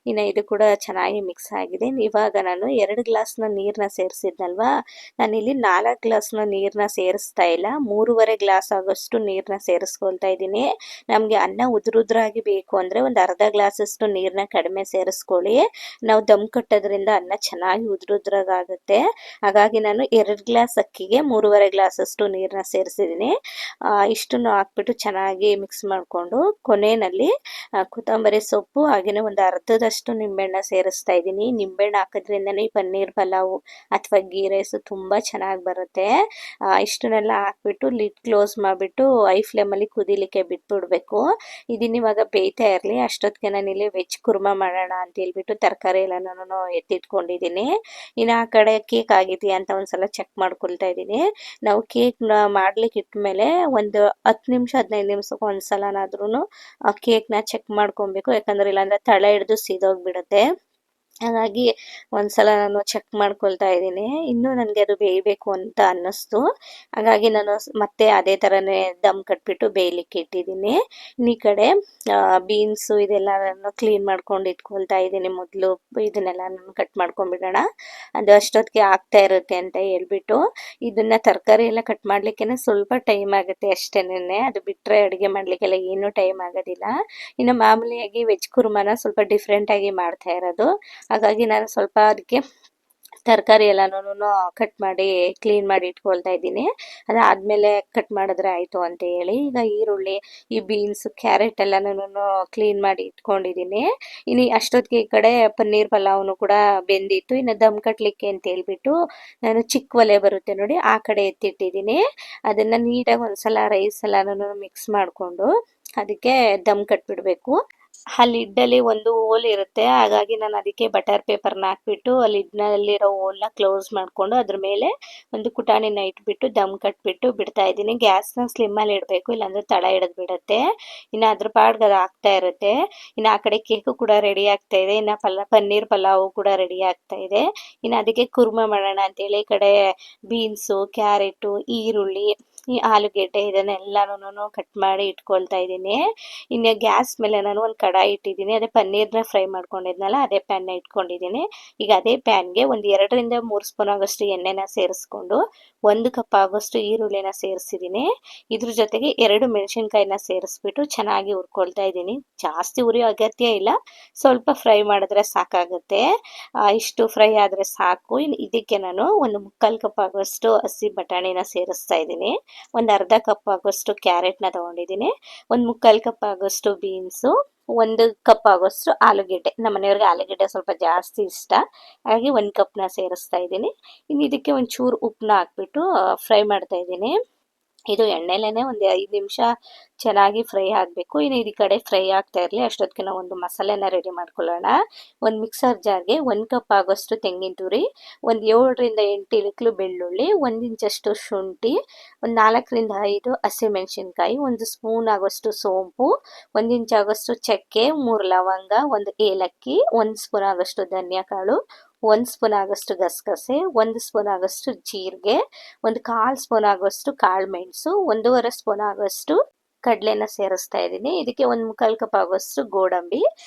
ಇನ್ನು ಇದು ಕೂಡ ಚೆನ್ನಾಗಿ ಮಿಕ್ಸ್ ಆಗಿದೆ. ಇವಾಗ ನಾನು 2 ಗ್ಲಾಸ್ನ ನೀರನ್ನ ಸೇರಿಸಿದ್ನಲ್ವಾ, ನಾನಿಲ್ಲಿ 4 ಗ್ಲಾಸ್ನ ನೀರನ್ನ ಸೇರಿಸ್ತಾ ಇಲ್ಲ, 3.5 ಗ್ಲಾಸ್ ಆಗೋಷ್ಟು ನೀರನ್ನ ಸೇರಿಸ್ಕೊಳ್ತಾ ಇದ್ದೀನಿ. ನಮಗೆ ಅನ್ನ ಉದುರುದ್ರಾಗಿ ಬೇಕು ಅಂದರೆ ಒಂದು ಅರ್ಧ ಗ್ಲಾಸಷ್ಟು ನೀರನ್ನ ಕಡಿಮೆ ಸೇರಿಸ್ಕೊಳ್ಳಿ. ನಾವು ದಮ್ ಕಟ್ಟೋದ್ರಿಂದ ಅನ್ನ ಚೆನ್ನಾಗಿ ಉದುರುದ್ರಾಗುತ್ತೆ. ಹಾಗಾಗಿ ನಾನು 2 ಗ್ಲಾಸ್ ಅಕ್ಕಿಗೆ 3.5 ಗ್ಲಾಸಷ್ಟು ನೀರನ್ನ ಸೇರಿಸಿದ್ದೀನಿ. ಇಷ್ಟನ್ನು ಹಾಕ್ಬಿಟ್ಟು ಚೆನ್ನಾಗಿ ಮಿಕ್ಸ್ ಮಾಡಿಕೊಂಡು ಕೊನೆಯಲ್ಲಿ ಕೊತ್ತಂಬರಿ ಸೊಪ್ಪು ಹಾಗೆಯೇ ಒಂದು ಅರ್ಧದಷ್ಟು ನಿಂಬೆಹಣ್ಣ ಸೇರಿಸ್ತಾ ಇದ್ದೀನಿ. ನಿಂಬೆಹಣ್ಣು ಹಾಕೋದ್ರಿಂದನೇ ಈ ಪನ್ನೀರ್ ಪಲಾವು ಅಥವಾ ಗೀ ರೈಸು ತುಂಬ ಚೆನ್ನಾಗಿ ಬರುತ್ತೆ. ಇಷ್ಟನ್ನೆಲ್ಲ ಹಾಕ್ಬಿಟ್ಟು ಲಿಡ್ ಕ್ಲೋಸ್ ಮಾಡಿಬಿಟ್ಟು ಐ ಫ್ಲೇಮಲ್ಲಿ ಕುದಿಲಿಕ್ಕೆ ಬಿಟ್ಬಿಡಬೇಕು. ಇದನ್ನ ಇವಾಗ ಬೇಯ್ತಾ ಇರಲಿ, ಅಷ್ಟೊತ್ತಿಗೆ ನಾನಿಲ್ಲಿ ವೆಜ್ ಕುರ್ಮಾ ಮಾಡೋಣ ಅಂತ ಹೇಳ್ಬಿಟ್ಟು ತರಕಾರಿ ಎಲ್ಲನೂ ಎತ್ತಿಟ್ಕೊಂಡಿದ್ದೀನಿ. ಇನ್ನು ಆ ಕಡೆ ಕೇಕ್ ಆಗಿದೆಯಾ ಅಂತ ಒಂದ್ಸಲ ಚೆಕ್ ಮಾಡ್ಕೊಳ್ತಾ ಇದ್ದೀನಿ. ನಾವು ಕೇಕ್ನ ಮಾಡ್ಲಿಕ್ಕೆ ಇಟ್ಮೇಲೆ ಒಂದು 10 ನಿಮಿಷ 15 ನಿಮಿಷಕ್ಕೆ ಒಂದ್ಸಲನಾದ್ರೂ ಕೇಕ್ನ ಚೆಕ್ ಮಾಡ್ಕೊಬೇಕು, ಯಾಕಂದರೆ ಇಲ್ಲಾಂದರೆ ತಳ ಹಿಡಿದು ಸೀದೋಗ್ಬಿಡುತ್ತೆ. ಹಾಗಾಗಿ ಒಂದ್ಸಲ ನಾನು ಚೆಕ್ ಮಾಡ್ಕೊಳ್ತಾ ಇದ್ದೀನಿ. ಇನ್ನೂ ನನಗೆ ಅದು ಬೇಯಬೇಕು ಅಂತ ಅನ್ನಿಸ್ತು. ಹಾಗಾಗಿ ನಾನು ಮತ್ತೆ ಅದೇ ಥರನೇ ದಮ್ ಕಟ್ಬಿಟ್ಟು ಬೇಯಲಿಕ್ಕೆ ಇಟ್ಟಿದ್ದೀನಿ. ಈ ಕಡೆ ಬೀನ್ಸು ಇದೆಲ್ಲ ನಾನು ಕ್ಲೀನ್ ಮಾಡ್ಕೊಂಡು ಇಟ್ಕೊಳ್ತಾ ಇದ್ದೀನಿ. ಮೊದಲು ಇದನ್ನೆಲ್ಲ ನಾನು ಕಟ್ ಮಾಡ್ಕೊಂಡ್ಬಿಡೋಣ, ಅದು ಅಷ್ಟೊತ್ತಿಗೆ ಆಗ್ತಾ ಇರುತ್ತೆ ಅಂತ ಹೇಳ್ಬಿಟ್ಟು. ಇದನ್ನು ತರಕಾರಿ ಎಲ್ಲ ಕಟ್ ಮಾಡಲಿಕ್ಕೆ ಸ್ವಲ್ಪ ಟೈಮ್ ಆಗುತ್ತೆ ಅಷ್ಟೇನೆ, ಅದು ಬಿಟ್ಟರೆ ಅಡುಗೆ ಮಾಡಲಿಕ್ಕೆಲ್ಲ ಏನೂ ಟೈಮ್ ಆಗೋದಿಲ್ಲ. ಇನ್ನು ಮಾಮೂಲಿಯಾಗಿ ವೆಜ್ ಕುರ್ಮಾನ ಸ್ವಲ್ಪ ಡಿಫ್ರೆಂಟಾಗಿ ಮಾಡ್ತಾ ಇರೋದು. ಹಾಗಾಗಿ ನಾನು ಸ್ವಲ್ಪ ಅದಕ್ಕೆ ತರಕಾರಿ ಎಲ್ಲನೂ ಕಟ್ ಮಾಡಿ ಕ್ಲೀನ್ ಮಾಡಿ ಇಟ್ಕೊಳ್ತಾ ಇದ್ದೀನಿ. ಅದಾದಮೇಲೆ ಕಟ್ ಮಾಡಿದ್ರೆ ಆಯಿತು ಅಂತ ಹೇಳಿ ಈಗ ಈರುಳ್ಳಿ, ಈ ಬೀನ್ಸು, ಕ್ಯಾರೆಟ್ ಎಲ್ಲನೂ ಕ್ಲೀನ್ ಮಾಡಿ ಇಟ್ಕೊಂಡಿದ್ದೀನಿ. ಇನ್ನು ಅಷ್ಟೊತ್ತಿಗೆ ಈ ಕಡೆ ಪನ್ನೀರ್ ಪಲಾವ್ನು ಕೂಡ ಬೆಂದಿತ್ತು. ಇನ್ನು ದಮ್ ಕಟ್ಟಲಿಕ್ಕೆ ಅಂತ ಹೇಳ್ಬಿಟ್ಟು ನಾನು ಚಿಕ್ಕ ಒಲೆ ಬರುತ್ತೆ ನೋಡಿ, ಆ ಕಡೆ ಎತ್ತಿಟ್ಟಿದ್ದೀನಿ. ಅದನ್ನು ನೀಟಾಗಿ ಒಂದ್ಸಲ ರೈಸ್ ಎಲ್ಲನೂ ಮಿಕ್ಸ್ ಮಾಡಿಕೊಂಡು ಅದಕ್ಕೆ ದಮ್ ಕಟ್ಬಿಡಬೇಕು. ಆ ಲಿಡ್ಡಲ್ಲಿ ಒಂದು ಹೋಲ್ ಇರುತ್ತೆ, ಹಾಗಾಗಿ ನಾನು ಅದಕ್ಕೆ ಬಟರ್ ಪೇಪರ್ನ ಹಾಕ್ಬಿಟ್ಟು ಆ ಲಿಡ್ನಲ್ಲಿರೋ ಹೋಲ್ನ ಕ್ಲೋಸ್ ಮಾಡಿಕೊಂಡು ಅದ್ರ ಮೇಲೆ ಒಂದು ಕುಟಾಣಿನ ಇಟ್ಬಿಟ್ಟು ದಮ್ ಕಟ್ಬಿಟ್ಟು ಬಿಡ್ತಾ ಇದ್ದೀನಿ. ಗ್ಯಾಸ್ನ ಸ್ಲಿಮ್ಮಲ್ಲಿ ಇಡಬೇಕು, ಇಲ್ಲಾಂದರೆ ತಳ ಹಿಡಿದು ಬಿಡುತ್ತೆ. ಇನ್ನು ಅದ್ರ ಪಾಡ್ಗೆ ಅದು ಆಗ್ತಾ ಇರುತ್ತೆ. ಇನ್ನು ಆ ಕಡೆ ಕೇಕು ಕೂಡ ರೆಡಿ ಆಗ್ತಾ ಇದೆ. ಇನ್ನು ಪನ್ನೀರ್ ಪಲಾವು ಕೂಡ ರೆಡಿ ಆಗ್ತಾ ಇದೆ. ಇನ್ನು ಅದಕ್ಕೆ ಕುರ್ಮಾ ಮಾಡೋಣ ಅಂತೇಳಿ ಈ ಕಡೆ ಬೀನ್ಸು, ಕ್ಯಾರೆಟು, ಈರುಳ್ಳಿ, ಈ ಆಲೂಗೆಡ್ಡೆ ಇದನ್ನೆಲ್ಲನೂ ಕಟ್ ಮಾಡಿ ಇಟ್ಕೊಳ್ತಾ ಇದ್ದೀನಿ. ಇನ್ನು ಗ್ಯಾಸ್ ಮೇಲೆ ನಾನು ಒಂದು ಕಡಾಯಿ ಇಟ್ಟಿದ್ದೀನಿ. ಅದೇ ಪನ್ನೀರ್ನ ಫ್ರೈ ಮಾಡ್ಕೊಂಡಿದ್ನಲ್ಲ, ಅದೇ ಪ್ಯಾನ್ನ ಇಟ್ಕೊಂಡಿದ್ದೀನಿ. ಈಗ ಅದೇ ಪ್ಯಾನ್ಗೆ ಒಂದು 2ರಿಂದ 3 ಸ್ಪೂನ್ ಆಗೋಷ್ಟು ಎಣ್ಣೆನ ಸೇರಿಸ್ಕೊಂಡು 1 ಕಪ್ ಆಗೋಷ್ಟು ಈರುಳ್ಳಿನ ಸೇರಿಸಿದ್ದೀನಿ. ಇದ್ರ ಜೊತೆಗೆ 2 ಮೆಣಸಿನ್ಕಾಯಿನ ಸೇರಿಸ್ಬಿಟ್ಟು ಚೆನ್ನಾಗಿ ಹುರ್ಕೊಳ್ತಾ ಇದ್ದೀನಿ. ಜಾಸ್ತಿ ಉರಿಯೋ ಅಗತ್ಯ ಇಲ್ಲ, ಸ್ವಲ್ಪ ಫ್ರೈ ಮಾಡಿದ್ರೆ ಸಾಕಾಗುತ್ತೆ. ಇಷ್ಟು ಫ್ರೈ ಆದರೆ ಸಾಕು. ಇನ್ನು ಇದಕ್ಕೆ ನಾನು 1/4 ಕಪ್ ಆಗೋಷ್ಟು ಹಸಿ ಬಟಾಣಿನ ಸೇರಿಸ್ತಾ ಇದ್ದೀನಿ. ಒಂದು ಅರ್ಧ ಕಪ್ ಆಗೋಷ್ಟು ಕ್ಯಾರೆಟ್ನ ತೊಗೊಂಡಿದ್ದೀನಿ. 1/4 ಕಪ್ ಆಗೋಷ್ಟು ಬೀನ್ಸು, 1 ಕಪ್ ಆಗೋಷ್ಟು ಆಲೂಗೆಡ್ಡೆ. ನಮ್ಮ ಮನೆಯವ್ರಿಗೆ ಆಲೂಗೆಡ್ಡೆ ಸ್ವಲ್ಪ ಜಾಸ್ತಿ ಇಷ್ಟ, ಹಾಗಾಗಿ 1 ಕಪ್ನ ಸೇರಿಸ್ತಾ ಇದ್ದೀನಿ. ಇನ್ನು ಇದಕ್ಕೆ ಒಂಚೂರು ಉಪ್ಪನ್ನ ಹಾಕ್ಬಿಟ್ಟು ಫ್ರೈ ಮಾಡ್ತಾ ಇದ್ದೀನಿ. ಇದು ಎಣ್ಣೆಲೇ ಒಂದು 5 ನಿಮಿಷ ಚೆನ್ನಾಗಿ ಫ್ರೈ ಆಗಬೇಕು. ಇನ್ನು ಈ ಕಡೆ ಫ್ರೈ ಆಗ್ತಾ ಇರಲಿ, ಅಷ್ಟೊತ್ತಿಗೆ ನಾವು ಒಂದು ಮಸಾಲೆನ ರೆಡಿ ಮಾಡ್ಕೊಳ್ಳೋಣ. ಒಂದು ಮಿಕ್ಸರ್ ಜಾರ್ಗೆ 1 ಕಪ್ ಆಗೋಷ್ಟು ತೆಂಗಿನ ತುರಿ, ಒಂದು 7ರಿಂದ 8 ಇಳಕ್ಲು ಬೆಳ್ಳುಳ್ಳಿ, 1 ಇಂಚಷ್ಟು ಶುಂಠಿ, ಒಂದು 4ರಿಂದ 5 ಹಸಿಮೆಣಸಿನ್ಕಾಯಿ, 1 ಸ್ಪೂನ್ ಆಗೋಷ್ಟು ಸೋಂಪು, 1 ಇಂಚ್ ಆಗೋಷ್ಟು ಚಕ್ಕೆ, 3 ಲವಂಗ, 1 ಏಲಕ್ಕಿ, 1 ಸ್ಪೂನ್ ಆಗೋಷ್ಟು ಧನಿಯಾ ಕಾಳು, 1 ಸ್ಪೂನ್ ಆಗೋಷ್ಟು ಗಸಗಸೆ, 1 ಸ್ಪೂನ್ ಆಗೋಷ್ಟು ಜೀರಿಗೆ, 1/4 ಸ್ಪೂನ್ ಆಗೋಷ್ಟು ಕಾಳು ಮೆಣಸು, 1.5 ಸ್ಪೂನ್ ಆಗೋಷ್ಟು ಕಡಲೆನ ಸೇರಿಸ್ತಾ ಇದ್ದೀನಿ. ಇದಕ್ಕೆ 1/4 ಕಪ್ ಆಗೋಷ್ಟು ಗೋಡಂಬಿ,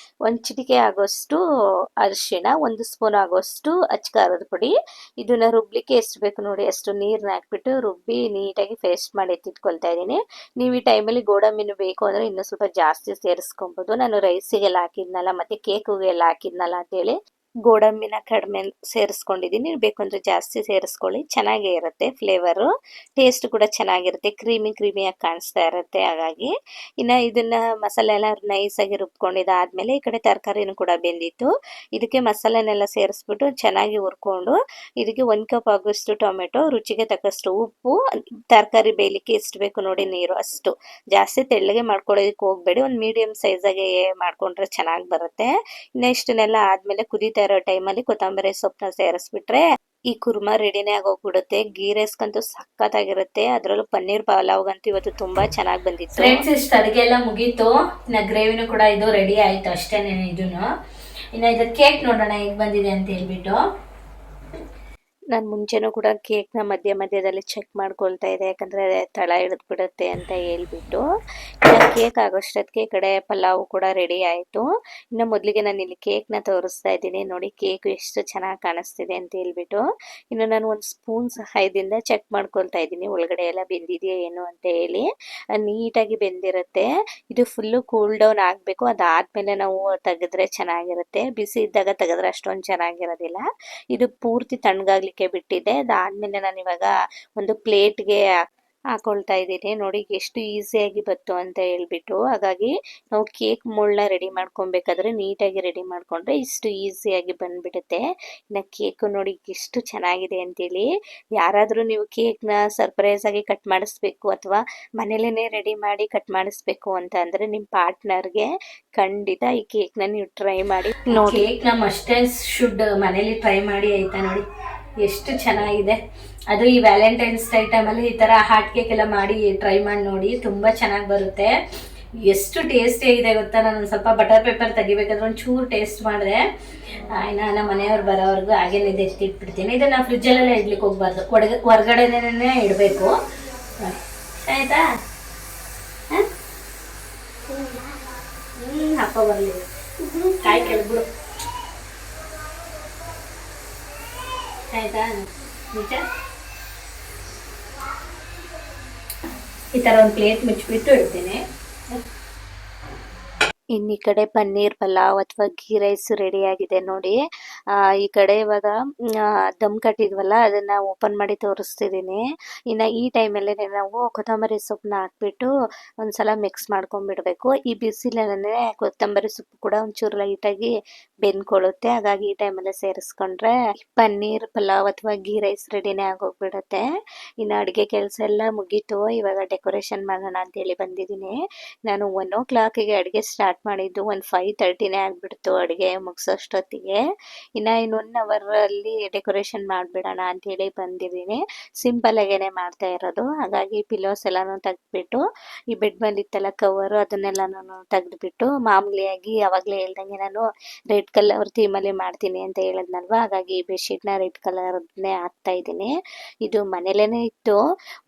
1 ಚಿಟಿಕೆ ಆಗೋಷ್ಟು ಅರಿಶಿಣ, 1 ಸ್ಪೂನ್ ಆಗೋಷ್ಟು ಅಚ್ಕಾರದ ಪುಡಿ. ಇದನ್ನ ರುಬ್ಲಿಕ್ಕೆ ಎಷ್ಟು ಬೇಕು ನೋಡಿ ಅಷ್ಟು ನೀರನ್ನ ಹಾಕ್ಬಿಟ್ಟು ರುಬ್ಬಿ ನೀಟಾಗಿ ಪೇಸ್ಟ್ ಮಾಡಿ ಎತ್ತಿಟ್ಕೊಳ್ತಾ ಇದ್ದೀನಿ. ನೀವು ಈ ಟೈಮಲ್ಲಿ ಗೋಡಂಬಿನೂ ಬೇಕು ಅಂದರೆ ಇನ್ನೂ ಸ್ವಲ್ಪ ಜಾಸ್ತಿ ಸೇರಿಸ್ಕೊಬೋದು. ನಾನು ರೈಸಿಗೆಲ್ಲ ಹಾಕಿದ್ನಲ್ಲ ಮತ್ತು ಕೇಕಿಗೆಲ್ಲ ಹಾಕಿದ್ನಲ್ಲ ಅಂತೇಳಿ ಗೋಡಂಬಿನ ಕಡಿಮೆ ಸೇರಿಸ್ಕೊಂಡಿದ್ದೀನಿ. ಬೇಕು ಅಂದರೆ ಜಾಸ್ತಿ ಸೇರಿಸ್ಕೊಳ್ಳಿ, ಚೆನ್ನಾಗೇ ಇರುತ್ತೆ ಫ್ಲೇವರು, ಟೇಸ್ಟ್ ಕೂಡ ಚೆನ್ನಾಗಿರುತ್ತೆ, ಕ್ರೀಮಿಯಾಗಿ ಕಾಣಿಸ್ತಾ ಇರುತ್ತೆ. ಹಾಗಾಗಿ ಇನ್ನು ಇದನ್ನು ಮಸಾಲೆ ಎಲ್ಲ ನೈಸಾಗಿ ರುಬ್ಕೊಂಡಿದ್ದಾದಮೇಲೆ ಈ ಕಡೆ ತರಕಾರಿನೂ ಕೂಡ ಬೆಂದಿತ್ತು. ಇದಕ್ಕೆ ಮಸಾಲೆನೆಲ್ಲ ಸೇರಿಸ್ಬಿಟ್ಟು ಚೆನ್ನಾಗಿ ಹುರ್ಕೊಂಡು ಇದಕ್ಕೆ 1 ಕಪ್ ಆಗೋಷ್ಟು ಟೊಮೆಟೊ, ರುಚಿಗೆ ತಕ್ಕಷ್ಟು ಉಪ್ಪು, ತರಕಾರಿ ಬೇಯಲಿಕ್ಕೆ ಎಷ್ಟು ಬೇಕು ನೋಡಿ ನೀರು ಅಷ್ಟು, ಜಾಸ್ತಿ ತೆಳ್ಳಗೆ ಮಾಡ್ಕೊಳ್ಳೋದಕ್ಕೆ ಹೋಗಬೇಡಿ, ಒಂದು ಮೀಡಿಯಮ್ ಸೈಜಾಗೆ ಮಾಡ್ಕೊಂಡ್ರೆ ಚೆನ್ನಾಗಿ ಬರುತ್ತೆ. ಇನ್ನು ಇಷ್ಟನ್ನೆಲ್ಲ ಆದಮೇಲೆ ಕುದೀತಾ ಇರೋ ಟೈಮಲ್ಲಿ ಕೊತ್ತಂಬರಿ ಸೊಪ್ಪನ್ನ ಸೇರಿಸ್ಬಿಟ್ರೆ ಈ ಕುರ್ಮಾ ರೆಡಿನೇ ಆಗೋಗ್ಬಿಡುತ್ತೆ. ಗೀ ರೈಸ್ಗಂತೂ ಸಖತ್ತಾಗಿರುತ್ತೆ, ಅದರಲ್ಲೂ ಪನ್ನೀರ್ ಪಲಾವ್ಗಂತೂ ಇವತ್ತು ತುಂಬಾ ಚೆನ್ನಾಗಿ ಬಂದಿತ್ತು. ಫ್ರೆಂಡ್ಸ್, ಇಷ್ಟು ಅಡುಗೆ ಎಲ್ಲ ಮುಗೀತು. ಇನ್ನು ಗ್ರೇವಿನೂ ಕೂಡ ಇದು ರೆಡಿ ಆಯಿತು ಅಷ್ಟೇನೆ. ಇದನ್ನು ಇನ್ನು ಇದು ಕೇಕ್ ನೋಡೋಣ ಹೇಗೆ ಬಂದಿದೆ ಅಂತ ಹೇಳ್ಬಿಟ್ಟು. ನಾನು ಮುಂಚೆನೂ ಕೂಡ ಕೇಕ್ನ ಮಧ್ಯದಲ್ಲಿ ಚೆಕ್ ಮಾಡ್ಕೊಳ್ತಾ ಇದ್ದೆ, ಯಾಕಂದರೆ ತಳ ಹಿಡಿದು ಬಿಡುತ್ತೆ ಅಂತ ಹೇಳ್ಬಿಟ್ಟು. ಇನ್ನು ಕೇಕ್ ಆಗೋಷ್ಟೊತ್ತಿಗೆ ಈ ಕಡೆ ಪಲಾವು ಕೂಡ ರೆಡಿ ಆಯಿತು. ಇನ್ನು ಮೊದಲಿಗೆ ನಾನು ಇಲ್ಲಿ ಕೇಕ್ನ ತೋರಿಸ್ತಾ ಇದ್ದೀನಿ ನೋಡಿ, ಕೇಕ್ ಎಷ್ಟು ಚೆನ್ನಾಗಿ ಕಾಣಿಸ್ತಿದೆ ಅಂತ ಹೇಳ್ಬಿಟ್ಟು. ಇನ್ನು ನಾನು ಒಂದು ಸ್ಪೂನ್ ಸಹಾಯದಿಂದ ಚೆಕ್ ಮಾಡ್ಕೊಳ್ತಾ ಇದ್ದೀನಿ ಒಳಗಡೆ ಎಲ್ಲ ಬೆಂದಿದೆಯಾ ಏನು ಅಂತ ಹೇಳಿ. ನೀಟಾಗಿ ಬೆಂದಿರುತ್ತೆ. ಇದು ಫುಲ್ಲು ಕೂಲ್ ಡೌನ್ ಆಗಬೇಕು, ಅದಾದಮೇಲೆ ನಾವು ತೆಗೆದ್ರೆ ಚೆನ್ನಾಗಿರುತ್ತೆ. ಬಿಸಿ ಇದ್ದಾಗ ತೆಗೆದ್ರೆ ಅಷ್ಟೊಂದು ಚೆನ್ನಾಗಿರೋದಿಲ್ಲ. ಇದು ಪೂರ್ತಿ ತಣ್ಣಗಾಗ್ಲಿಕ್ಕೆ ಬಿಟ್ಟಿದೆ. ಅದಾದ್ಮೇಲೆ ನಾನು ಇವಾಗ ಒಂದು ಪ್ಲೇಟ್ಗೆ ಹಾಕೊಳ್ತಾ ಇದ್ದೀನಿ ನೋಡಿ ಎಷ್ಟು ಈಸಿಯಾಗಿ ಬಂತು ಅಂತ ಹೇಳ್ಬಿಟ್ಟು. ಹಾಗಾಗಿ ನಾವು ಕೇಕ್ ಮೋಲ್ಡ್ನ ರೆಡಿ ಮಾಡ್ಕೊಬೇಕಾದ್ರೆ ನೀಟಾಗಿ ರೆಡಿ ಮಾಡ್ಕೊಂಡ್ರೆ ಇಷ್ಟು ಈಸಿಯಾಗಿ ಬಂದ್ಬಿಡುತ್ತೆ. ಇನ್ನು ಕೇಕು ನೋಡಿ ಎಷ್ಟು ಚೆನ್ನಾಗಿದೆ ಅಂತೇಳಿ. ಯಾರಾದರೂ ನೀವು ಕೇಕ್ನ ಸರ್ಪ್ರೈಸ್ ಆಗಿ ಕಟ್ ಮಾಡಿಸ್ಬೇಕು ಅಥವಾ ಮನೇಲೇ ರೆಡಿ ಮಾಡಿ ಕಟ್ ಮಾಡಿಸ್ಬೇಕು ಅಂತ ಅಂದರೆ ನಿಮ್ಮ ಪಾರ್ಟ್ನರ್ಗೆ ಖಂಡಿತ ಈ ಕೇಕ್ನ ನೀವು ಟ್ರೈ ಮಾಡಿ ನೋಡಿ. ಕೇಕ್ನ ಮಸ್ಟ್ ಆ್ಯಂಡ್ ಶುಡ್ ಮನೇಲಿ ಟ್ರೈ ಮಾಡಿ ಆಯಿತಾ. ನೋಡಿ ಎಷ್ಟು ಚೆನ್ನಾಗಿದೆ. ಅದು ಈ ವ್ಯಾಲೆಂಟೈನ್ಸ್ ಡೇ ಟೈಮಲ್ಲಿ ಈ ಥರ ಹಾರ್ಟ್ ಕೇಕ್ ಎಲ್ಲ ಮಾಡಿ ಟ್ರೈ ಮಾಡಿ ನೋಡಿ, ತುಂಬ ಚೆನ್ನಾಗಿ ಬರುತ್ತೆ. ಎಷ್ಟು ಟೇಸ್ಟಿಯಾಗಿದೆ ಗೊತ್ತಾ. ನಾನು ಒಂದು ಸ್ವಲ್ಪ ಬಟರ್ ಪೇಪರ್ ತೆಗಿಬೇಕಾದ್ರೆ ಒಂಚೂರು ಟೇಸ್ಟ್ ಮಾಡಿದ್ರೆ ಇನ್ನು ನಮ್ಮ ಮನೆಯವ್ರು ಬರೋವರೆಗೂ ಹಾಗೇನೆ ಇದು ಎತ್ತಿಟ್ಬಿಡ್ತೀನಿ. ಇದನ್ನು ಫ್ರಿಜ್ಜಲ್ಲೆಲ್ಲ ಇಡ್ಲಿಕ್ಕೆ ಹೋಗ್ಬಾರ್ದು, ಹೊರಗಡೆನೇ ಇಡಬೇಕು. ಆಯಿತಾ? ಅಪ್ಪ ಬರಲಿ, ಕಾಯಿ ಕೆಳಬಿಡು. ಆಯಿತಾ? ನಿಜ ಈ ಥರ ಒಂದು ಪ್ಲೇಟ್ ಮುಚ್ಚಿಬಿಟ್ಟು ಇಡ್ತೀನಿ. ಇನ್ನು ಈ ಕಡೆ ಪನ್ನೀರ್ ಪಲಾವ್ ಅಥವಾ ಗೀ ರೈಸ್ ರೆಡಿ ಆಗಿದೆ ನೋಡಿ. ಈ ಕಡೆ ಇವಾಗ ದಮ್ ಕಟ್ಟಿದ್ವಲ್ಲ ಅದನ್ನ ಓಪನ್ ಮಾಡಿ ತೋರಿಸ್ತಿದ್ದೀನಿ. ಇನ್ನು ಈ ಟೈಮಲ್ಲಿ ನಾವು ಕೊತ್ತಂಬರಿ ಸೊಪ್ಪನ್ನ ಹಾಕ್ಬಿಟ್ಟು ಒಂದ್ಸಲ ಮಿಕ್ಸ್ ಮಾಡ್ಕೊಂಡ್ಬಿಡ್ಬೇಕು. ಈ ಬಿಸಿಲಲ್ಲೇ ಕೊತ್ತಂಬರಿ ಸೊಪ್ಪು ಕೂಡ ಒಂಚೂರು ಲೈಟಾಗಿ ಬೆಂದ್ಕೊಳ್ಳುತ್ತೆ. ಹಾಗಾಗಿ ಈ ಟೈಮಲ್ಲೇ ಸೇರಿಸ್ಕೊಂಡ್ರೆ ಪನ್ನೀರ್ ಪಲಾವ್ ಅಥವಾ ಗೀ ರೈಸ್ ರೆಡಿನೇ ಆಗೋಗ್ಬಿಡುತ್ತೆ. ಇನ್ನು ಅಡುಗೆ ಕೆಲಸ ಎಲ್ಲ ಮುಗೀತು. ಇವಾಗ ಡೆಕೋರೇಷನ್ ಮಾಡೋಣ ಅಂತೇಳಿ ಬಂದಿದ್ದೀನಿ. ನಾನು 1 o'clock ಅಡುಗೆ ಸ್ಟಾರ್ಟ್ ಮಾಡಿದ್ದು, ಒಂದು 5:30ನೇ ಆಗಿಬಿಡ್ತು ಅಡುಗೆ ಮುಗಿಸೋಷ್ಟೊತ್ತಿಗೆ. ಇನ್ನು ಇನ್ನೊಂದು ಅವರಲ್ಲಿ ಡೆಕೋರೇಷನ್ ಮಾಡಿಬಿಡೋಣ ಅಂತೇಳಿ ಬಂದಿದ್ದೀನಿ. ಸಿಂಪಲ್ ಆಗೇನೆ ಮಾಡ್ತಾ ಇರೋದು. ಹಾಗಾಗಿ ಪಿಲೋಸ್ ಎಲ್ಲಾನು ತೆಗೆದ್ಬಿಟ್ಟು ಈ ಬೆಡ್ ಮೇಲೆ ಇತ್ತಲ್ಲ ಕವರು ಅದನ್ನೆಲ್ಲನೂ ತೆಗೆದ್ಬಿಟ್ಟು, ಮಾಮೂಲಿಯಾಗಿ ಯಾವಾಗಲೇ ಹೇಳ್ದಂಗೆ ನಾನು ರೆಡ್ ಕಲರ್ ಥೀಮಲ್ಲಿ ಮಾಡ್ತೀನಿ ಅಂತ ಹೇಳಿದ್ನಲ್ವ, ಹಾಗಾಗಿ ಬೆಡ್ಶೀಟ್ನ ರೆಡ್ ಕಲರ್ನೇ ಹಾಕ್ತಾ ಇದ್ದೀನಿ. ಇದು ಮನೇಲೇನೆ ಇತ್ತು,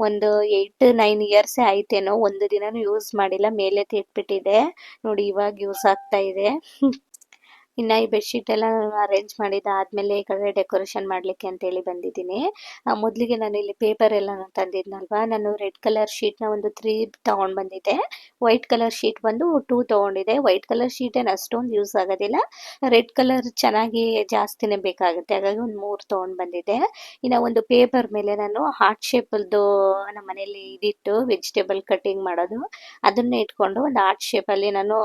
ಒಂದು 8-9 ಇಯರ್ಸ್ ಆಯ್ತೇನೋ. ಒಂದು ದಿನನೂ ಯೂಸ್ ಮಾಡಿಲ್ಲ, ಮೇಲೆ ತೆಗ್ದ್ಬಿಟ್ಟಿದೆ ನೋಡಿ, ಇವಾಗ ಯೂಸ್ ಆಗ್ತಾ ಇದೆ. ಇನ್ನು ಈ ಬೆಡ್ಶೀಟ್ ಎಲ್ಲ ಅರೇಂಜ್ ಮಾಡಿದ್ದಾದ್ಮೇಲೆ ಈ ಕಡೆ ಡೆಕೋರೇಷನ್ ಮಾಡಲಿಕ್ಕೆ ಅಂತೇಳಿ ಬಂದಿದ್ದೀನಿ. ಮೊದಲಿಗೆ ನಾನು ಇಲ್ಲಿ ಪೇಪರ್ ಎಲ್ಲ ತಂದಿದ್ನಲ್ವಾ, ನಾನು ರೆಡ್ ಕಲರ್ ಶೀಟ್ನ ಒಂದು 3 ತೊಗೊಂಡು ಬಂದಿದ್ದೆ. ವೈಟ್ ಕಲರ್ ಶೀಟ್ ಬಂದು 2 ತೊಗೊಂಡಿದ್ದೆ. ವೈಟ್ ಕಲರ್ ಶೀಟ್ ಏನು ಅಷ್ಟೊಂದು ಯೂಸ್ ಆಗೋದಿಲ್ಲ, ರೆಡ್ ಕಲರ್ ಚೆನ್ನಾಗಿ ಜಾಸ್ತಿನೇ ಬೇಕಾಗುತ್ತೆ, ಹಾಗಾಗಿ ಒಂದು 3 ತೊಗೊಂಡು ಬಂದಿದ್ದೆ. ಇನ್ನು ಒಂದು ಪೇಪರ್ ಮೇಲೆ ನಾನು ಹಾರ್ಟ್ ಶೇಪಲ್ದು ನಮ್ಮ ಮನೇಲಿ ಇದಿಟ್ಟು ವೆಜಿಟೇಬಲ್ ಕಟ್ಟಿಂಗ್ ಮಾಡೋದು, ಅದನ್ನೇ ಇಟ್ಕೊಂಡು ಒಂದು ಹಾರ್ಟ್ ಶೇಪಲ್ಲಿ ನಾನು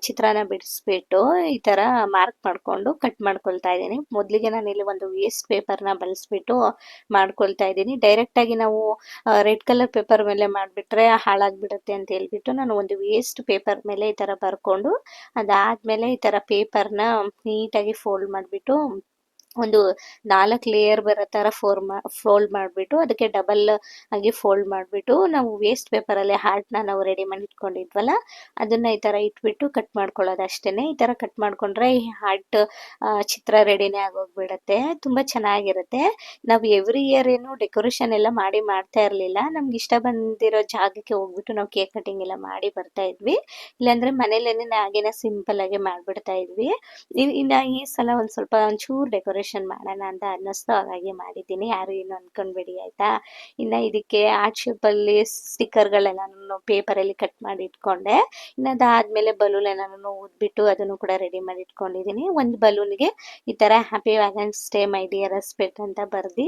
ಚಿತ್ರಾನ ಬಿಡಿಸ್ಬಿಟ್ಟು ಈ ಥರ ಮಾರ್ಕ್ ಮಾಡಿಕೊಂಡು ಕಟ್ ಮಾಡ್ಕೊಳ್ತಾ ಇದ್ದೀನಿ. ಮೊದಲಿಗೆ ನಾನು ಇಲ್ಲಿ ಒಂದು ವೇಸ್ಟ್ ಪೇಪರ್ನ ಬಳಸ್ಬಿಟ್ಟು ಮಾಡ್ಕೊಳ್ತಾ ಇದ್ದೀನಿ. ಡೈರೆಕ್ಟಾಗಿ ನಾವು ರೆಡ್ ಕಲರ್ ಪೇಪರ್ ಮೇಲೆ ಮಾಡಿಬಿಟ್ರೆ ಹಾಳಾಗಿಬಿಡುತ್ತೆ ಅಂತ ಹೇಳ್ಬಿಟ್ಟು ನಾನು ಒಂದು ವೇಸ್ಟ್ ಪೇಪರ್ ಮೇಲೆ ಈ ಥರ ಬರ್ಕೊಂಡು, ಅದಾದಮೇಲೆ ಈ ಥರ ಪೇಪರ್ನ ನೀಟಾಗಿ ಫೋಲ್ಡ್ ಮಾಡಿಬಿಟ್ಟು ಒಂದು 4 ಲೇಯರ್ ಬರೋ ಥರ ಫೋಲ್ಡ್ ಮಾಡಿಬಿಟ್ಟು ಅದಕ್ಕೆ ಡಬಲ್ ಆಗಿ ಫೋಲ್ಡ್ ಮಾಡಿಬಿಟ್ಟು ನಾವು ವೇಸ್ಟ್ ಪೇಪರಲ್ಲಿ ಹಾರ್ಟ್ನ ನಾವು ರೆಡಿ ಮಾಡಿ ಇಟ್ಕೊಂಡಿದ್ವಲ್ಲ ಅದನ್ನು ಈ ಥರ ಇಟ್ಬಿಟ್ಟು ಕಟ್ ಮಾಡ್ಕೊಳ್ಳೋದು ಅಷ್ಟೇ. ಈ ಥರ ಕಟ್ ಮಾಡಿಕೊಂಡ್ರೆ ಈ ಹಾರ್ಟ್ ಚಿತ್ರ ರೆಡಿನೇ ಆಗೋಗ್ಬಿಡುತ್ತೆ, ತುಂಬ ಚೆನ್ನಾಗಿರುತ್ತೆ. ನಾವು ಎವ್ರಿ ಇಯರ್ ಏನು ಡೆಕೋರೇಷನ್ ಎಲ್ಲ ಮಾಡ್ತಾ ಇರಲಿಲ್ಲ. ನಮ್ಗೆ ಇಷ್ಟ ಬಂದಿರೋ ಜಾಗಕ್ಕೆ ಹೋಗ್ಬಿಟ್ಟು ನಾವು ಕೇಕ್ ಕಟಿಂಗ್ ಎಲ್ಲ ಮಾಡಿ ಬರ್ತಾ ಇದ್ವಿ, ಇಲ್ಲಾಂದರೆ ಮನೇಲೇನೆ ಹಾಗೇನೆ ಸಿಂಪಲ್ ಆಗಿ ಮಾಡಿಬಿಡ್ತಾ ಇದ್ವಿ. ಇನ್ನು ಈ ಸಲ ಒಂದು ಸ್ವಲ್ಪ ಒಂಚೂರು ಡೆಕೋರೇಷನ್ ಮಾಡೋಣ ಅಂತ ಅನ್ನಿಸ್ತು, ಹಾಗಾಗಿ ಮಾಡಿದ್ದೀನಿ. ಯಾರು ಏನು ಅನ್ಕೊಂಡ್ಬೇಡಿ ಆಯಿತಾ. ಇನ್ನು ಇದಕ್ಕೆ ಆರ್ಟ್ ಶೇಪಲ್ಲಿ ಸ್ಟಿಕ್ಕರ್ಗಳೆಲ್ಲ ನಾನು ಪೇಪರಲ್ಲಿ ಕಟ್ ಮಾಡಿ ಇಟ್ಕೊಂಡೆ. ಇನ್ನು ಅದಾದಮೇಲೆ ಬಲೂನ್ ಎಲ್ಲನೂ ಊದ್ಬಿಟ್ಟು ಅದನ್ನು ಕೂಡ ರೆಡಿ ಮಾಡಿ ಇಟ್ಕೊಂಡಿದ್ದೀನಿ. ಒಂದು ಬಲೂನ್ಗೆ ಈ ಥರ happy Valentine's day my dear respect ಅಂತ ಬರೆದು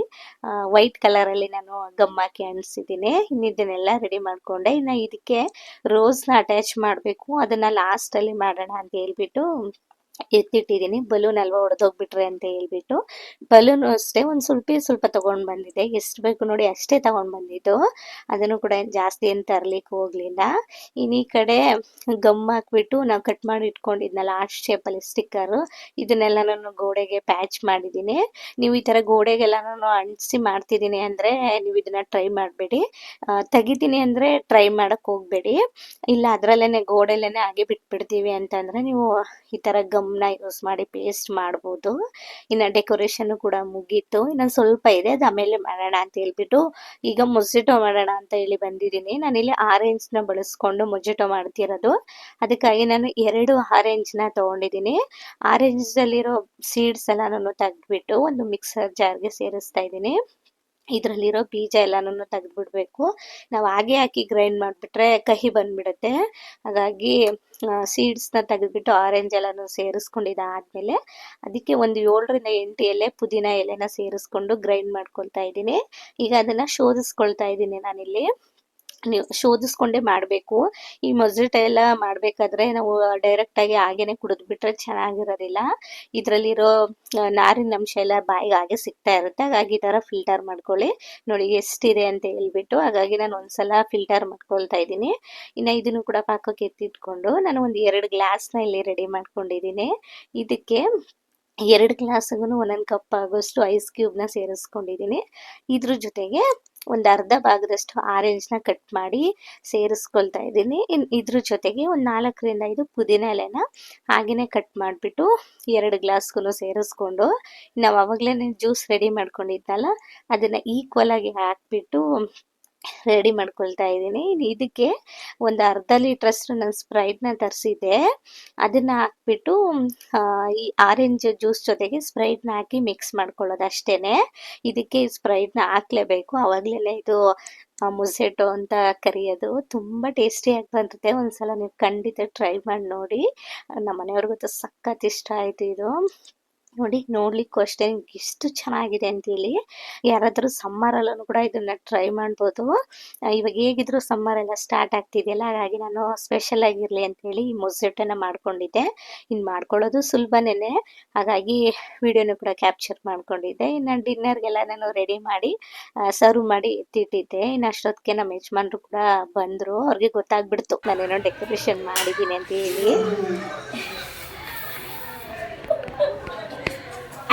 ವೈಟ್ ಕಲರಲ್ಲಿ ನಾನು ಗಮ್ ಹಾಕಿ ಅಂಟಿಸಿದ್ದೀನಿ. ಇನ್ನು ಇದನ್ನೆಲ್ಲ ರೆಡಿ ಮಾಡಿಕೊಂಡೆ. ಇನ್ನು ಇದಕ್ಕೆ ರೋಸ್ನ ಅಟ್ಯಾಚ್ ಮಾಡಬೇಕು, ಅದನ್ನು ಲಾಸ್ಟಲ್ಲಿ ಮಾಡೋಣ ಅಂತ ಹೇಳ್ಬಿಟ್ಟು ಎತ್ತಿಟ್ಟಿದ್ದೀನಿ. ಬಲೂನ್ ಅಲ್ವಾ ಒಡೆದೋಗ್ಬಿಟ್ರೆ ಅಂತ ಹೇಳ್ಬಿಟ್ಟು ಬಲೂನು ಅಷ್ಟೇ ಒಂದು ಸ್ವಲ್ಪ ತೊಗೊಂಡು ಬಂದಿದ್ದೆ. ಎಷ್ಟು ಬೇಕು ನೋಡಿ ಅಷ್ಟೇ ತೊಗೊಂಡು ಬಂದಿದ್ದು, ಅದನ್ನು ಕೂಡ ಜಾಸ್ತಿ ಏನು ತರಲಿಕ್ಕೆ ಹೋಗಲಿಲ್ಲ. ಇನ್ನು ಈ ಕಡೆ ಗಮ್ ಹಾಕ್ಬಿಟ್ಟು ನಾವು ಕಟ್ ಮಾಡಿ ಇಟ್ಕೊಂಡಿದ್ನಲ್ಲ ಆರ್ಟ್ ಶೇಪಲ್ಲಿ ಸ್ಟಿಕ್ಕರು, ಇದನ್ನೆಲ್ಲ ನಾನು ಗೋಡೆಗೆ ಪ್ಯಾಚ್ ಮಾಡಿದ್ದೀನಿ. ನೀವು ಈ ಥರ ಗೋಡೆಗೆಲ್ಲ ನಾನು ಅಂಟಿಸಿ ಮಾಡ್ತಿದ್ದೀನಿ ಅಂದರೆ ನೀವು ಇದನ್ನು ಟ್ರೈ ಮಾಡಬೇಡಿ, ತೆಗಿತೀನಿ ಅಂದರೆ ಟ್ರೈ ಮಾಡೋಕ್ಕೆ ಹೋಗಬೇಡಿ. ಇಲ್ಲ ಅದರಲ್ಲೇ ಗೋಡೆಲ್ಲೇ ಹಾಗೆ ಬಿಟ್ಬಿಡ್ತೀವಿ ಅಂತಂದರೆ ನೀವು ಈ ಥರ ಗಮ್ನ ಯೂಸ್ ಮಾಡಿ ಪೇಸ್ಟ್ ಮಾಡ್ಬೋದು. ಇನ್ನು ಡೆಕೋರೇಷನ್ನು ಕೂಡ ಮುಗೀತು, ಇನ್ನೊಂದು ಸ್ವಲ್ಪ ಇದೆ, ಅದು ಆಮೇಲೆ ಮಾಡೋಣ ಅಂತ ಹೇಳ್ಬಿಟ್ಟು ಈಗ ಮೊಜಿಟೋ ಮಾಡೋಣ ಅಂತ ಹೇಳಿ ಬಂದಿದ್ದೀನಿ. ನಾನಿಲ್ಲಿ ಆರೆಂಜ್ನ ಬಳಸ್ಕೊಂಡು ಮೊಜಿಟೋ ಮಾಡ್ತಿರೋದು, ಅದಕ್ಕಾಗಿ ನಾನು 2 ಆರೆಂಜ್ನ ತೊಗೊಂಡಿದ್ದೀನಿ. ಆರೆಂಜಲ್ಲಿರೋ ಸೀಡ್ಸ್ ಎಲ್ಲ ನಾನು ತೆಗೆದ್ಬಿಟ್ಟು ಒಂದು ಮಿಕ್ಸರ್ ಜಾರ್ಗೆ ಸೇರಿಸ್ತಾ ಇದ್ದೀನಿ. ಇದರಲ್ಲಿರೋ ಬೀಜ ಎಲ್ಲನೂ ತೆಗೆದ್ಬಿಡ್ಬೇಕು, ನಾವು ಹಾಗೆ ಹಾಕಿ ಗ್ರೈಂಡ್ ಮಾಡಿಬಿಟ್ರೆ ಕಹಿ ಬಂದುಬಿಡುತ್ತೆ. ಹಾಗಾಗಿ ಸೀಡ್ಸ್ನ ತೆಗೆದ್ಬಿಟ್ಟು ಆರೆಂಜ್ ಎಲ್ಲನೂ ಸೇರಿಸ್ಕೊಂಡಿದ್ದಾದಮೇಲೆ ಅದಕ್ಕೆ ಒಂದು 7-8 ಎಲೆ ಪುದೀನ ಎಲೆನ ಸೇರಿಸ್ಕೊಂಡು ಗ್ರೈಂಡ್ ಮಾಡ್ಕೊಳ್ತಾ ಇದ್ದೀನಿ. ಈಗ ಅದನ್ನು ಶೋಧಿಸ್ಕೊಳ್ತಾ ಇದ್ದೀನಿ ನಾನಿಲ್ಲಿ. ನೀವು ಶೋಧಿಸ್ಕೊಂಡೇ ಮಾಡಬೇಕು. ಈ ಮೊಜಿಟೋ ಎಲ್ಲ ಮಾಡಬೇಕಾದ್ರೆ ನಾವು ಡೈರೆಕ್ಟಾಗಿ ಹಾಗೇ ಕುಡಿದ್ಬಿಟ್ರೆ ಚೆನ್ನಾಗಿರೋದಿಲ್ಲ. ಇದರಲ್ಲಿರೋ ನಾರಿನ ಅಂಶ ಎಲ್ಲ ಬಾಯಿಗೆ ಹಾಗೆ ಸಿಗ್ತಾ ಇರುತ್ತೆ, ಹಾಗಾಗಿ ಈ ಥರ ಫಿಲ್ಟರ್ ಮಾಡ್ಕೊಳ್ಳಿ. ನೋಡಿ ಎಷ್ಟಿದೆ ಅಂತ ಹೇಳ್ಬಿಟ್ಟು, ಹಾಗಾಗಿ ನಾನು ಒಂದ್ಸಲ ಫಿಲ್ಟರ್ ಮಾಡ್ಕೊಳ್ತಾ ಇದ್ದೀನಿ. ಇನ್ನು ಇದನ್ನು ಕೂಡ ಪಾಕಕ್ಕೆ ಎತ್ತಿಟ್ಕೊಂಡು ನಾನು ಒಂದು 2 ಗ್ಲಾಸ್ನ ಇಲ್ಲಿ ರೆಡಿ ಮಾಡ್ಕೊಂಡಿದ್ದೀನಿ. ಇದಕ್ಕೆ 2 ಗ್ಲಾಸ್ಗೂ 1 ಕಪ್ ಆಗೋಷ್ಟು ಐಸ್ ಕ್ಯೂಬ್ನ ಸೇರಿಸ್ಕೊಂಡಿದ್ದೀನಿ. ಇದ್ರ ಜೊತೆಗೆ ಒಂದು ಅರ್ಧ ಭಾಗದಷ್ಟು ಆರೆಂಜ್ನ ಕಟ್ ಮಾಡಿ ಸೇರಿಸ್ಕೊಳ್ತಾ ಇದ್ದೀನಿ. ಇದ್ರ ಜೊತೆಗೆ ಒಂದು 4-5 ಪುದೀನ ಎಲೆನ ಹಾಗೆಯೇ ಕಟ್ ಮಾಡಿಬಿಟ್ಟು 2 ಗ್ಲಾಸ್ಗೂ ಸೇರಿಸ್ಕೊಂಡು, ನಾವು ಆವಾಗಲೇ ಜ್ಯೂಸ್ ರೆಡಿ ಮಾಡ್ಕೊಂಡಿದ್ನಲ್ಲ ಅದನ್ನು ಈಕ್ವಲ್ ಆಗಿ ಹಾಕಿಬಿಟ್ಟು ರೆಡಿ ಮಾಡ್ಕೊಳ್ತಾ ಇದ್ದೀನಿ. ಇದಕ್ಕೆ ಒಂದು ಅರ್ಧ ಲೀಟ್ರಷ್ಟು ನಾನು ಸ್ಪ್ರೈಟ್ನ ತರಿಸಿದ್ದೆ, ಅದನ್ನು ಹಾಕ್ಬಿಟ್ಟು ಈ ಆರೆಂಜ್ ಜ್ಯೂಸ್ ಜೊತೆಗೆ ಸ್ಪ್ರೈಟ್ನ ಹಾಕಿ ಮಿಕ್ಸ್ ಮಾಡ್ಕೊಳ್ಳೋದು ಅಷ್ಟೇ. ಇದಕ್ಕೆ ಸ್ಪ್ರೈಟ್ನ ಹಾಕ್ಲೇಬೇಕು, ಆವಾಗಲೇ ಇದು ಮುಸೆಟೋ ಅಂತ ಕರೆಯೋದು. ತುಂಬ ಟೇಸ್ಟಿಯಾಗಿ ಬರುತ್ತೆ. ಒಂದ್ಸಲ ನೀವು ಖಂಡಿತ ಟ್ರೈ ಮಾಡಿ ನೋಡಿ. ನಮ್ಮ ಮನೆಯವ್ರಿಗಂತೂ ಸಖತ್ ಇಷ್ಟ ಆಯಿತು ಇದು. ನೋಡಿ, ನೋಡ್ಲಿಕ್ಕೂ ಅಷ್ಟೇ ಎಷ್ಟು ಚೆನ್ನಾಗಿದೆ ಅಂತೇಳಿ. ಯಾರಾದರೂ ಸಮ್ಮರಲ್ಲೂ ಕೂಡ ಇದನ್ನು ಟ್ರೈ ಮಾಡ್ಬೋದು. ಇವಾಗ ಹೇಗಿದ್ರು ಸಮ್ಮರ್ ಎಲ್ಲ ಸ್ಟಾರ್ಟ್ ಆಗ್ತಿದೆಯಲ್ಲ, ಹಾಗಾಗಿ ನಾನು ಸ್ಪೆಷಲ್ ಆಗಿರಲಿ ಅಂತೇಳಿ ಈ ಮೊಸೆಟನ್ನು ಮಾಡ್ಕೊಂಡಿದ್ದೆ. ಇನ್ನು ಮಾಡ್ಕೊಳ್ಳೋದು ಸುಲಭನೇ, ಹಾಗಾಗಿ ವಿಡಿಯೋನು ಕೂಡ ಕ್ಯಾಪ್ಚರ್ ಮಾಡ್ಕೊಂಡಿದ್ದೆ. ಇನ್ನು ಡಿನ್ನರ್ಗೆಲ್ಲ ನಾನು ರೆಡಿ ಮಾಡಿ ಸರ್ವ್ ಮಾಡಿ ಎತ್ತಿಟ್ಟಿದ್ದೆ. ಇನ್ನು ಅಷ್ಟೊತ್ತಿಗೆ ನಮ್ಮ ಯಜಮಾನ್ರು ಕೂಡ ಬಂದರು. ಅವ್ರಿಗೆ ಗೊತ್ತಾಗ್ಬಿಡ್ತು ನಾನೇನೋ ಡೆಕೋರೇಷನ್ ಮಾಡಿದ್ದೀನಿ ಅಂತ ಹೇಳಿ.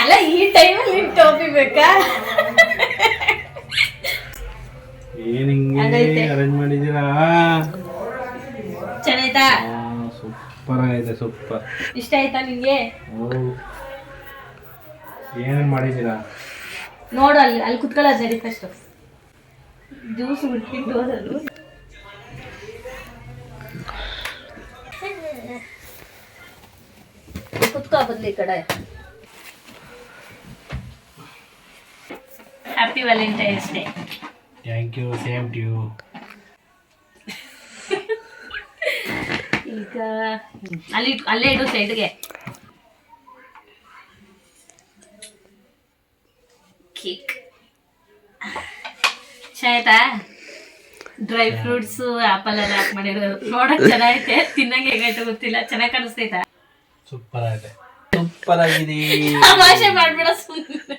ಅಲ್ಲ, ಈ ಟೈಮಲ್ಲಿ ಟೋಪಿ ಬೇಕಾ? ಏನ್ ಹಿಂಗೆ ಅರೇಂಜ್ ಮಾಡಿದೀರಾ? ಚೆನ್ನಾಯ್ತಾ? ಸೂಪರ್ ಆಗಿದೆ, ಸೂಪರ್. ಇಷ್ಟ ಆಯ್ತಾ ನಿಂಗೆ? ಏನೇನ್ ಮಾಡಿದೀರಾ ನೋಡು, ಅಲ್ಲಿ ಕುತ್ಕೊಳ್ಳೋದು ನಡಿ ಫಸ್ಟ್. ಜ್ಯೂಸ್ ಬಿಟ್ಬಿಟ್ಟು ಹೋದದು. ಕುತ್ಕೋ ಬದ್ಲಿ ಈ ಕಡೆ. Happy Valentine's day. Thank you, same to you. ಈಗ ಅಲ್ಲೇ ಇಡು ಸೈಡ್ಗೆ. ಕೇಕ್ ಚೆನ್ನಾಯ್ತಾ? ಡ್ರೈ ಫ್ರೂಟ್ಸು ಆಪಲ್ ಎಲ್ಲ ಹಾಕಿ ಮಾಡಿರೋದು. ನೋಡಕ್ ಚೆನ್ನಾಗೈತೆ, ತಿನ್ನಂಗೆ ಹೇಗೈತೆ ಗೊತ್ತಿಲ್ಲ. ಚೆನ್ನಾಗಿ ಕಾಣಿಸ್ತೈತಾ? ಸೂಪರ್ ಆಗಿದೆ, ಸೂಪರ್ ಆಗಿದೆ. ತಮಾಷೆ ಮಾಡ್ಬೇಡ ಸುಮ್ಮನೆ.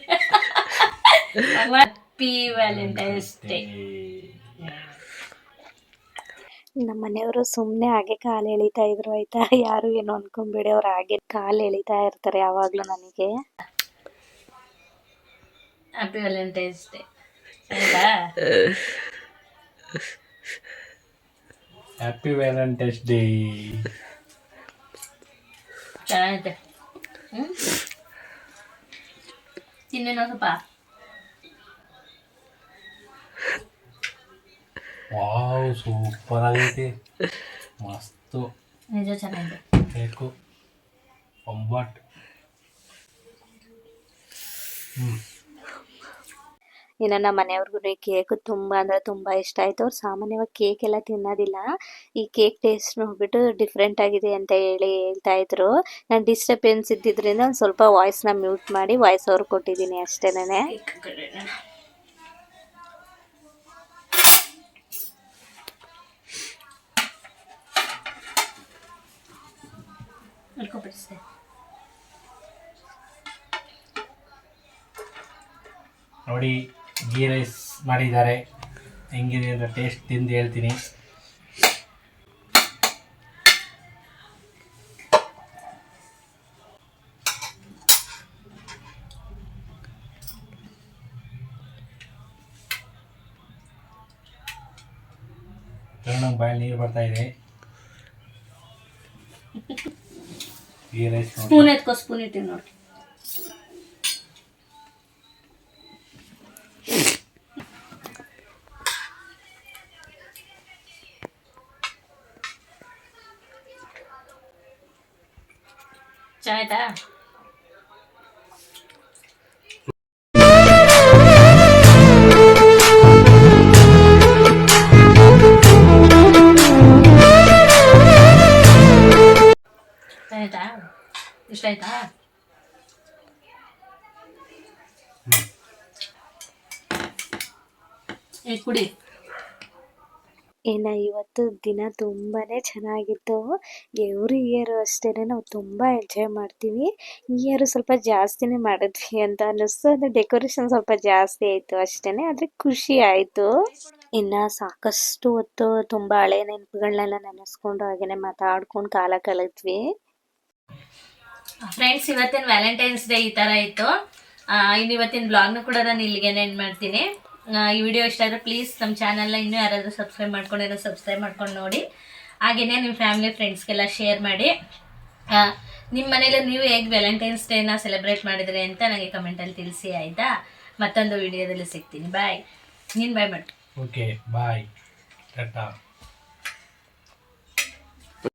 Happy Valentine's day. ನಮ್ಮ ಮನೆಯವರು ಸುಮ್ಮನೆ ಹಾಗೆ ಕಾಲು ಎಳಿತಾ ಇದ್ರು ಆಯ್ತಾ. ಯಾರು ಏನು ಅನ್ಕೊಂಬೇಡಿ, ಅವ್ರು ಹಾಗೆ ಕಾಲು ಎಳಿತಾ ಇರ್ತಾರೆ ಯಾವಾಗಲೂ ನನಗೆ. Happy Valentine's day. ಆಯ್ತಾ? Happy Valentine's day. ಚೆನ್ನಾಗೈತೆ. ತಿನ್ನೇನೋ ಸ್ವಲ್ಪ. ವಾವ್, ಸೂಪರ್ ಆಗೈತಿ, ಮಸ್ತು. ನಿಜ ಚೆನ್ನಾಗಿದೆ. ಬೇಕು ಒಂಬತ್ತು. ಇನ್ನು ನಮ್ಮ ಮನೆಯವ್ರಿಗೂ ಕೇಕ್ ತುಂಬ ಅಂದರೆ ತುಂಬ ಇಷ್ಟ ಆಯಿತು. ಅವ್ರು ಸಾಮಾನ್ಯವಾಗಿ ಕೇಕ್ ಎಲ್ಲ ತಿನ್ನೋದಿಲ್ಲ. ಈ ಕೇಕ್ ಟೇಸ್ಟ್ ನೋಡ್ಬಿಟ್ಟು ಡಿಫ್ರೆಂಟ್ ಆಗಿದೆ ಅಂತ ಹೇಳ್ತಾ ಇದ್ರು. ನಾನು ಡಿಸ್ಟರ್ಬೆನ್ಸ್ ಇದ್ದಿದ್ದರಿಂದ ಒಂದು ಸ್ವಲ್ಪ ವಾಯ್ಸ್ನ ಮ್ಯೂಟ್ ಮಾಡಿ ವಾಯ್ಸ್ ಅವ್ರು ಕೊಟ್ಟಿದ್ದೀನಿ ಅಷ್ಟೇನೆ. ನೋಡಿ, ಗೀ ರೈಸ್ ಮಾಡಿದ್ದಾರೆ. ಹೆಂಗಿದೆ ಅಂತ ಟೇಸ್ಟ್ ತಿಂದು ಹೇಳ್ತೀನಿ. ನಂಗೆ ಬಾಯಲ್ಲಿ ನೀರು ಬರ್ತಾ ಇದೆ. ಗೀ ರೈಸ್ ಸ್ಪೂನ್ ಎತ್ಕೋ, ಸ್ಪೂನ್ ಇಟ್ಟಿವಿ ನೋಡಿ. ಚೆನ್ನಾಯ್ತಾ? ಆಯ್ತಾ? ಇಷ್ಟ ಆಯ್ತಾ? ಕುಡಿ. ಇನ್ನು ಇವತ್ತು ದಿನ ತುಂಬಾ ಚೆನ್ನಾಗಿತ್ತು. ಎವ್ರಿ ಇಯರು ಅಷ್ಟೇ ನಾವು ತುಂಬ ಎಂಜಾಯ್ ಮಾಡ್ತೀವಿ. ಈ ಇಯರು ಸ್ವಲ್ಪ ಜಾಸ್ತಿನೇ ಮಾಡಿದ್ವಿ ಅಂತ ಅನ್ನಿಸ್ತು. ಅದು ಡೆಕೋರೇಷನ್ ಸ್ವಲ್ಪ ಜಾಸ್ತಿ ಆಯಿತು ಅಷ್ಟೇ, ಆದರೆ ಖುಷಿ ಆಯಿತು. ಇನ್ನು ಸಾಕಷ್ಟು ಹೊತ್ತು ತುಂಬ ಹಳೆ ನೆನಪುಗಳನ್ನೆಲ್ಲ ನೆನೆಸ್ಕೊಂಡು ಹಾಗೆಯೇ ಮಾತಾಡ್ಕೊಂಡು ಕಾಲ ಕಳೆದ್ವಿ. ಫ್ರೆಂಡ್ಸ್, ಇವತ್ತಿನ ವ್ಯಾಲೆಂಟೈನ್ಸ್ ಡೇ ಈ ಥರ ಇತ್ತು. ಇನ್ನು ಇವತ್ತಿನ ಬ್ಲಾಗ್ನ ಕೂಡ ನಾನು ಇಲ್ಲಿಗೆ ಎಂಡ್ ಮಾಡ್ತೀನಿ. ಈ ವಿಡಿಯೋ ಇಷ್ಟ ಆದರೆ ಪ್ಲೀಸ್ ನಮ್ಮ ಚಾನಲ್ನ ಇನ್ನೂ ಯಾರಾದರೂ ಸಬ್ಸ್ಕ್ರೈಬ್ ಮಾಡ್ಕೊಂಡು ನೋಡಿ. ಹಾಗೆಯೇ ನಿಮ್ಮ ಫ್ಯಾಮಿಲಿ ಫ್ರೆಂಡ್ಸ್ಗೆಲ್ಲ ಶೇರ್ ಮಾಡಿ. ನಿಮ್ಮ ಮನೇಲಿ ನೀವು ಹೇಗೆ ವ್ಯಾಲೆಂಟೈನ್ಸ್ ಡೇನ ಸೆಲೆಬ್ರೇಟ್ ಮಾಡಿದ್ರಿ ಅಂತ ನನಗೆ ಕಮೆಂಟಲ್ಲಿ ತಿಳಿಸಿ, ಆಯಿತಾ? ಮತ್ತೊಂದು ವಿಡಿಯೋದಲ್ಲಿ ಸಿಗ್ತೀನಿ. ಬಾಯ್. ನೀನು ಬಾಯ್ ಮಾಡಿ. Okay bye, Tata.